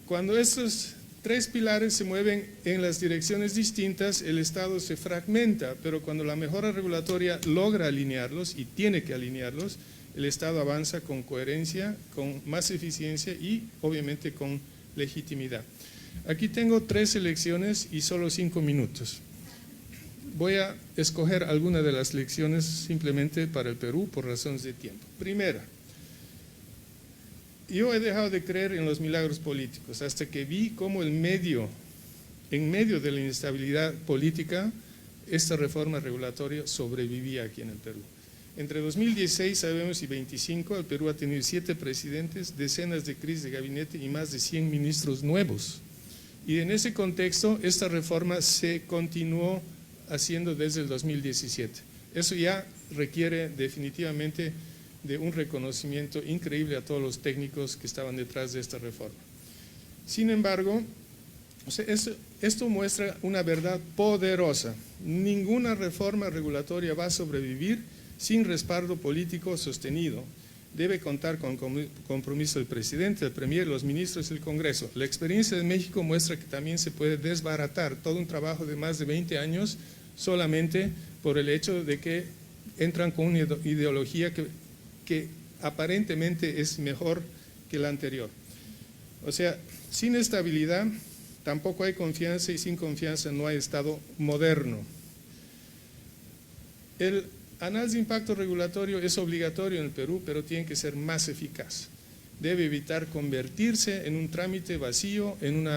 Cuando estos tres pilares se mueven en las direcciones distintas, el Estado se fragmenta, pero cuando la mejora regulatoria logra alinearlos, y tiene que alinearlos, el Estado avanza con coherencia, con más eficiencia y obviamente con legitimidad. Aquí tengo 3 selecciones y solo 5 minutos. Voy a escoger alguna de las lecciones simplemente para el Perú por razones de tiempo. Primera, yo he dejado de creer en los milagros políticos hasta que vi cómo en medio de la inestabilidad política, esta reforma regulatoria sobrevivía aquí en el Perú. Entre 2016, sabemos, y 25, el Perú ha tenido 7 presidentes, decenas de crisis de gabinete y más de 100 ministros nuevos. Y en ese contexto, esta reforma se continuó haciendo desde el 2017. Eso ya requiere definitivamente de un reconocimiento increíble a todos los técnicos que estaban detrás de esta reforma. Sin embargo, esto muestra una verdad poderosa. Ninguna reforma regulatoria va a sobrevivir sin respaldo político sostenido. debe contar con compromiso del presidente, el premier, los ministros y el Congreso. La experiencia de México muestra que también se puede desbaratar todo un trabajo de más de 20 años solamente por el hecho de que entran con una ideología que aparentemente es mejor que la anterior. O sea, sin estabilidad tampoco hay confianza y sin confianza no hay Estado moderno. El análisis de impacto regulatorio es obligatorio en el Perú, pero tiene que ser más eficaz. Debe evitar convertirse en un trámite vacío, en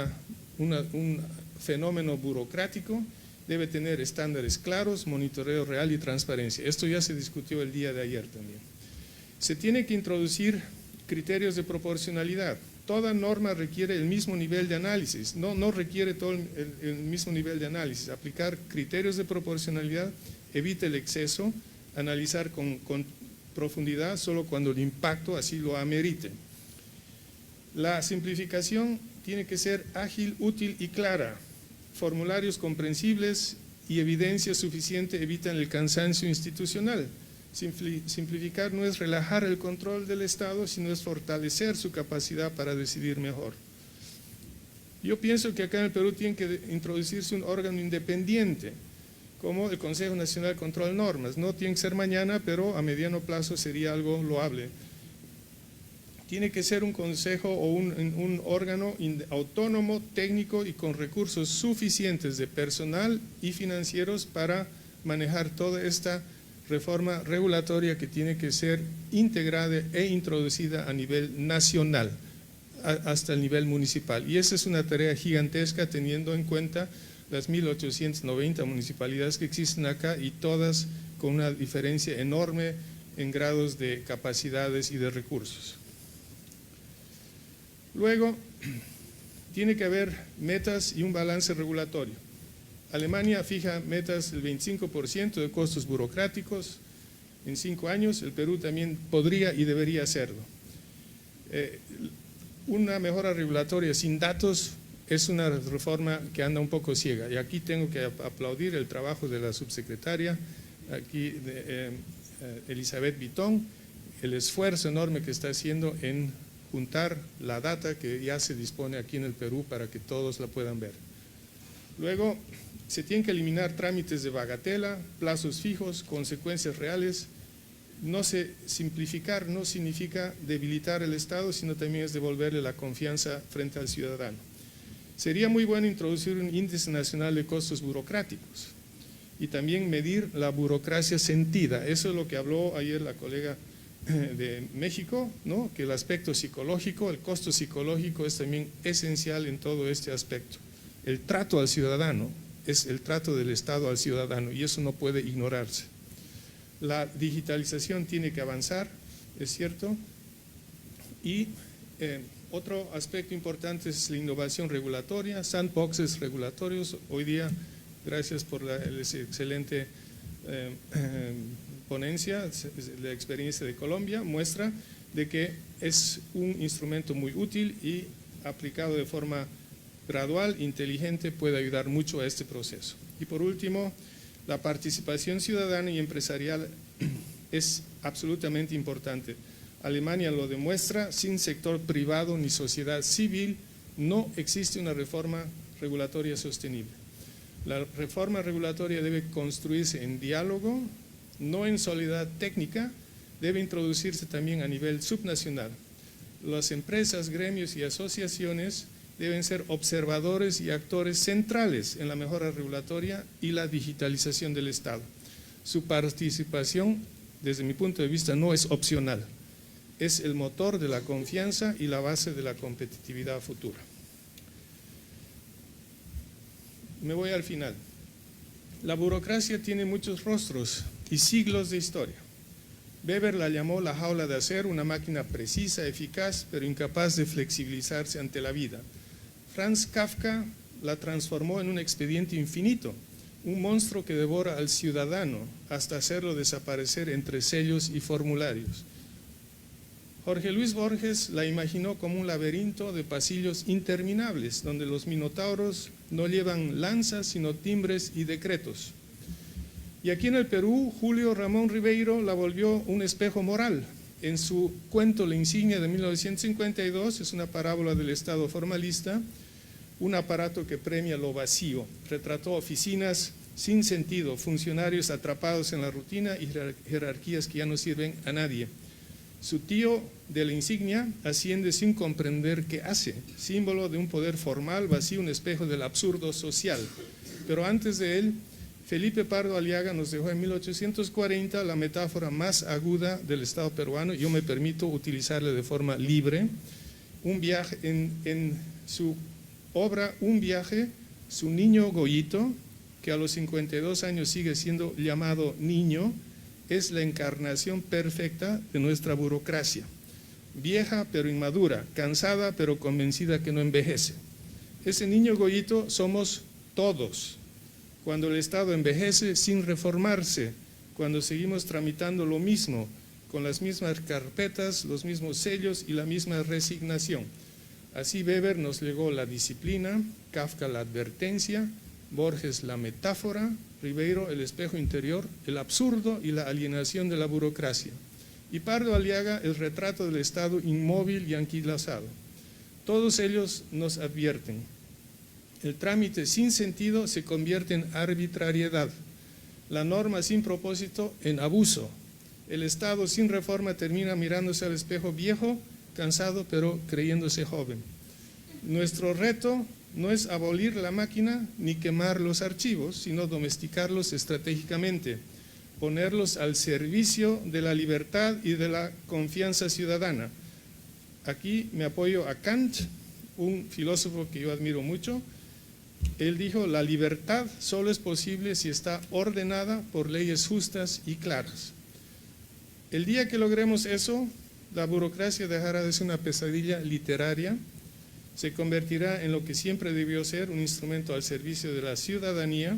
un fenómeno burocrático. Debe tener estándares claros, monitoreo real y transparencia. Esto ya se discutió el día de ayer también. Se tiene que introducir criterios de proporcionalidad. Toda norma requiere el mismo nivel de análisis, no requiere todo el mismo nivel de análisis. Aplicar criterios de proporcionalidad evita el exceso, analizar con profundidad solo cuando el impacto así lo amerite. La simplificación tiene que ser ágil, útil y clara. Formularios comprensibles y evidencia suficiente evitan el cansancio institucional. Simplificar no es relajar el control del Estado, sino es fortalecer su capacidad para decidir mejor. Yo pienso que acá en el Perú tiene que introducirse un órgano independiente, como el Consejo Nacional de Control de Normas. No tiene que ser mañana, pero a mediano plazo sería algo loable. Tiene que ser un consejo o un órgano autónomo, técnico y con recursos suficientes de personal y financieros para manejar toda esta reforma regulatoria que tiene que ser integrada e introducida a nivel nacional, hasta el nivel municipal. Y esa es una tarea gigantesca teniendo en cuenta las 1.890 municipalidades que existen acá y todas con una diferencia enorme en grados de capacidades y de recursos. Luego, tiene que haber metas y un balance regulatorio. Alemania fija metas del 25% de costos burocráticos en 5 años, el Perú también podría y debería hacerlo. Una mejora regulatoria sin datos es una reforma que anda un poco ciega, y aquí tengo que aplaudir el trabajo de la subsecretaria, aquí Elizabeth Bitton, el esfuerzo enorme que está haciendo en juntar la data que ya se dispone aquí en el Perú para que todos la puedan ver. Luego, se tienen que eliminar trámites de bagatela, plazos fijos, consecuencias reales. Simplificar no significa debilitar el Estado, sino también es devolverle la confianza frente al ciudadano. Sería muy bueno introducir un índice nacional de costos burocráticos y también medir la burocracia sentida. Eso es lo que habló ayer la colega de México, ¿no? Que el aspecto psicológico, el costo psicológico es también esencial en todo este aspecto. El trato al ciudadano es el trato del Estado al ciudadano y eso no puede ignorarse. La digitalización tiene que avanzar, es cierto, y otro aspecto importante es la innovación regulatoria, sandboxes regulatorios. Hoy día, gracias por la excelente ponencia, la experiencia de Colombia muestra de que es un instrumento muy útil y aplicado de forma gradual, inteligente, puede ayudar mucho a este proceso. Y por último, la participación ciudadana y empresarial es absolutamente importante. Alemania lo demuestra, sin sector privado ni sociedad civil no existe una reforma regulatoria sostenible. La reforma regulatoria debe construirse en diálogo, no en soledad técnica, debe introducirse también a nivel subnacional. Las empresas, gremios y asociaciones deben ser observadores y actores centrales en la mejora regulatoria y la digitalización del Estado. Su participación, desde mi punto de vista, no es opcional, es el motor de la confianza y la base de la competitividad futura. Me voy al final. La burocracia tiene muchos rostros y siglos de historia. Weber la llamó la jaula de acero, una máquina precisa, eficaz, pero incapaz de flexibilizarse ante la vida. Franz Kafka la transformó en un expediente infinito, un monstruo que devora al ciudadano hasta hacerlo desaparecer entre sellos y formularios. Jorge Luis Borges la imaginó como un laberinto de pasillos interminables, donde los minotauros no llevan lanzas, sino timbres y decretos. Y aquí en el Perú, Julio Ramón Ribeiro la volvió un espejo moral. en su cuento La Insignia de 1952, es una parábola del Estado formalista, un aparato que premia lo vacío. Retrató oficinas sin sentido, funcionarios atrapados en la rutina y jerarquías que ya no sirven a nadie. Su tío de La Insignia asciende sin comprender qué hace, símbolo de un poder formal, vacío, un espejo del absurdo social. Pero antes de él, Felipe Pardo Aliaga nos dejó en 1840 la metáfora más aguda del Estado peruano. Yo me permito utilizarla de forma libre. Un viaje, en su obra Un viaje, su niño Goyito, que a los 52 años sigue siendo llamado niño, es la encarnación perfecta de nuestra burocracia. Vieja pero inmadura, cansada pero convencida que no envejece. Ese niño Goyito somos todos. Cuando el Estado envejece sin reformarse, cuando seguimos tramitando lo mismo, con las mismas carpetas, los mismos sellos y la misma resignación. Así Weber nos legó la disciplina, Kafka la advertencia, Borges la metáfora, Ribeiro el espejo interior, el absurdo y la alienación de la burocracia. Y Pardo Aliaga el retrato del Estado inmóvil y anquilosado. Todos ellos nos advierten. El trámite sin sentido se convierte en arbitrariedad, la norma sin propósito en abuso. El Estado sin reforma termina mirándose al espejo viejo, cansado pero creyéndose joven. Nuestro reto no es abolir la máquina ni quemar los archivos, sino domesticarlos estratégicamente, ponerlos al servicio de la libertad y de la confianza ciudadana. Aquí me apoyo a Kant, un filósofo que yo admiro mucho. Él dijo, la libertad solo es posible si está ordenada por leyes justas y claras. El día que logremos eso, la burocracia dejará de ser una pesadilla literaria, se convertirá en lo que siempre debió ser, un instrumento al servicio de la ciudadanía,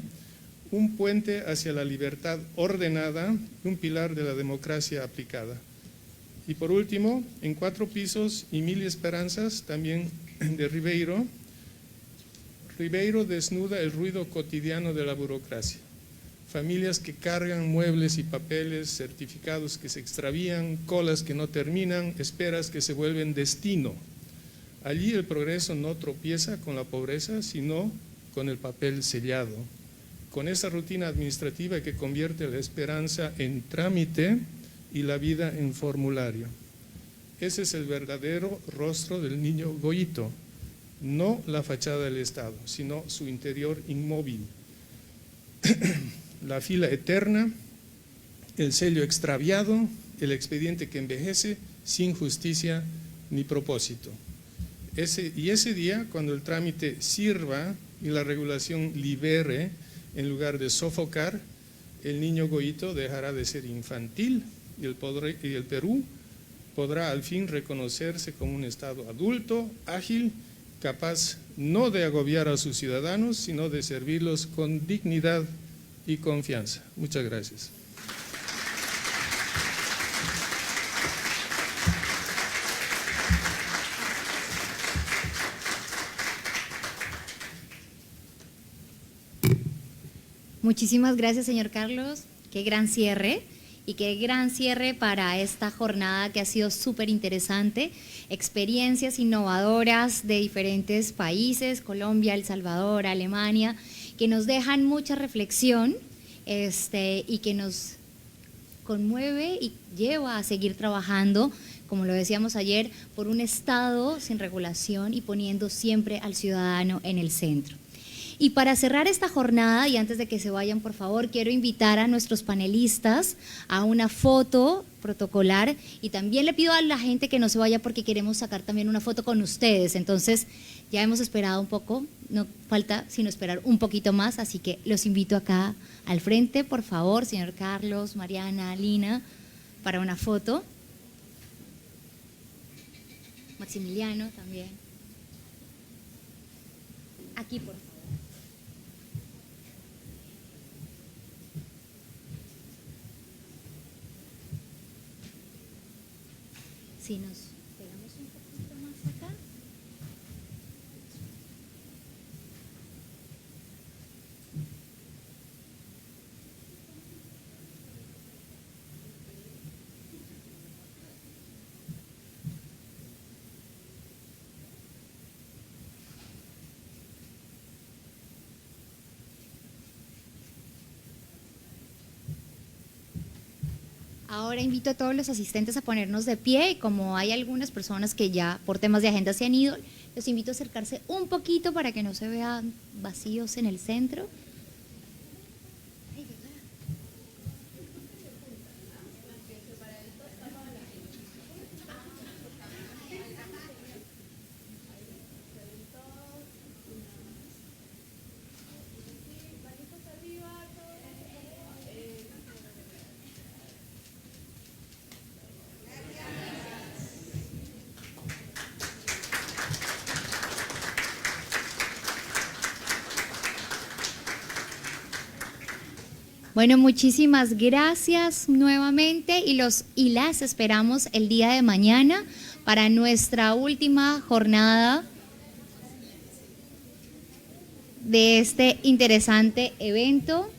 un puente hacia la libertad ordenada, un pilar de la democracia aplicada. Y por último, en 4 pisos y 1000 esperanzas, también de Ribeiro. Ribeiro desnuda el ruido cotidiano de la burocracia. Familias que cargan muebles y papeles, certificados que se extravían, colas que no terminan, esperas que se vuelven destino. Allí el progreso no tropieza con la pobreza, sino con el papel sellado. Con esa rutina administrativa que convierte la esperanza en trámite y la vida en formulario. Ese es el verdadero rostro del niño Goyito, no la fachada del Estado, sino su interior inmóvil. La fila eterna, el sello extraviado, el expediente que envejece sin justicia ni propósito. Ese día, cuando el trámite sirva y la regulación libere, en lugar de sofocar, el niño Goyito dejará de ser infantil y el Perú podrá al fin reconocerse como un Estado adulto, ágil, capaz no de agobiar a sus ciudadanos, sino de servirlos con dignidad y confianza. Muchas gracias. Muchísimas gracias, señor Carlos. Qué gran cierre y qué gran cierre para esta jornada que ha sido súper interesante. Experiencias innovadoras de diferentes países, Colombia, El Salvador, Alemania, que nos dejan mucha reflexión y que nos conmueve y lleva a seguir trabajando, como lo decíamos ayer, por un Estado sin regulación y poniendo siempre al ciudadano en el centro. Y para cerrar esta jornada, y antes de que se vayan, por favor, quiero invitar a nuestros panelistas a una foto protocolar, y también le pido a la gente que no se vaya porque queremos sacar también una foto con ustedes. Entonces, ya hemos esperado un poco, no falta sino esperar un poquito más, así que los invito acá al frente, por favor, señor Carlos, Mariana, Lina, para una foto. Maximiliano también. Aquí, por favor. Si nos pegamos un poquito más acá. Ahora invito a todos los asistentes a ponernos de pie y como hay algunas personas que ya por temas de agenda se han ido, los invito a acercarse un poquito para que no se vean vacíos en el centro. Bueno, muchísimas gracias nuevamente y las esperamos el día de mañana para nuestra última jornada de este interesante evento.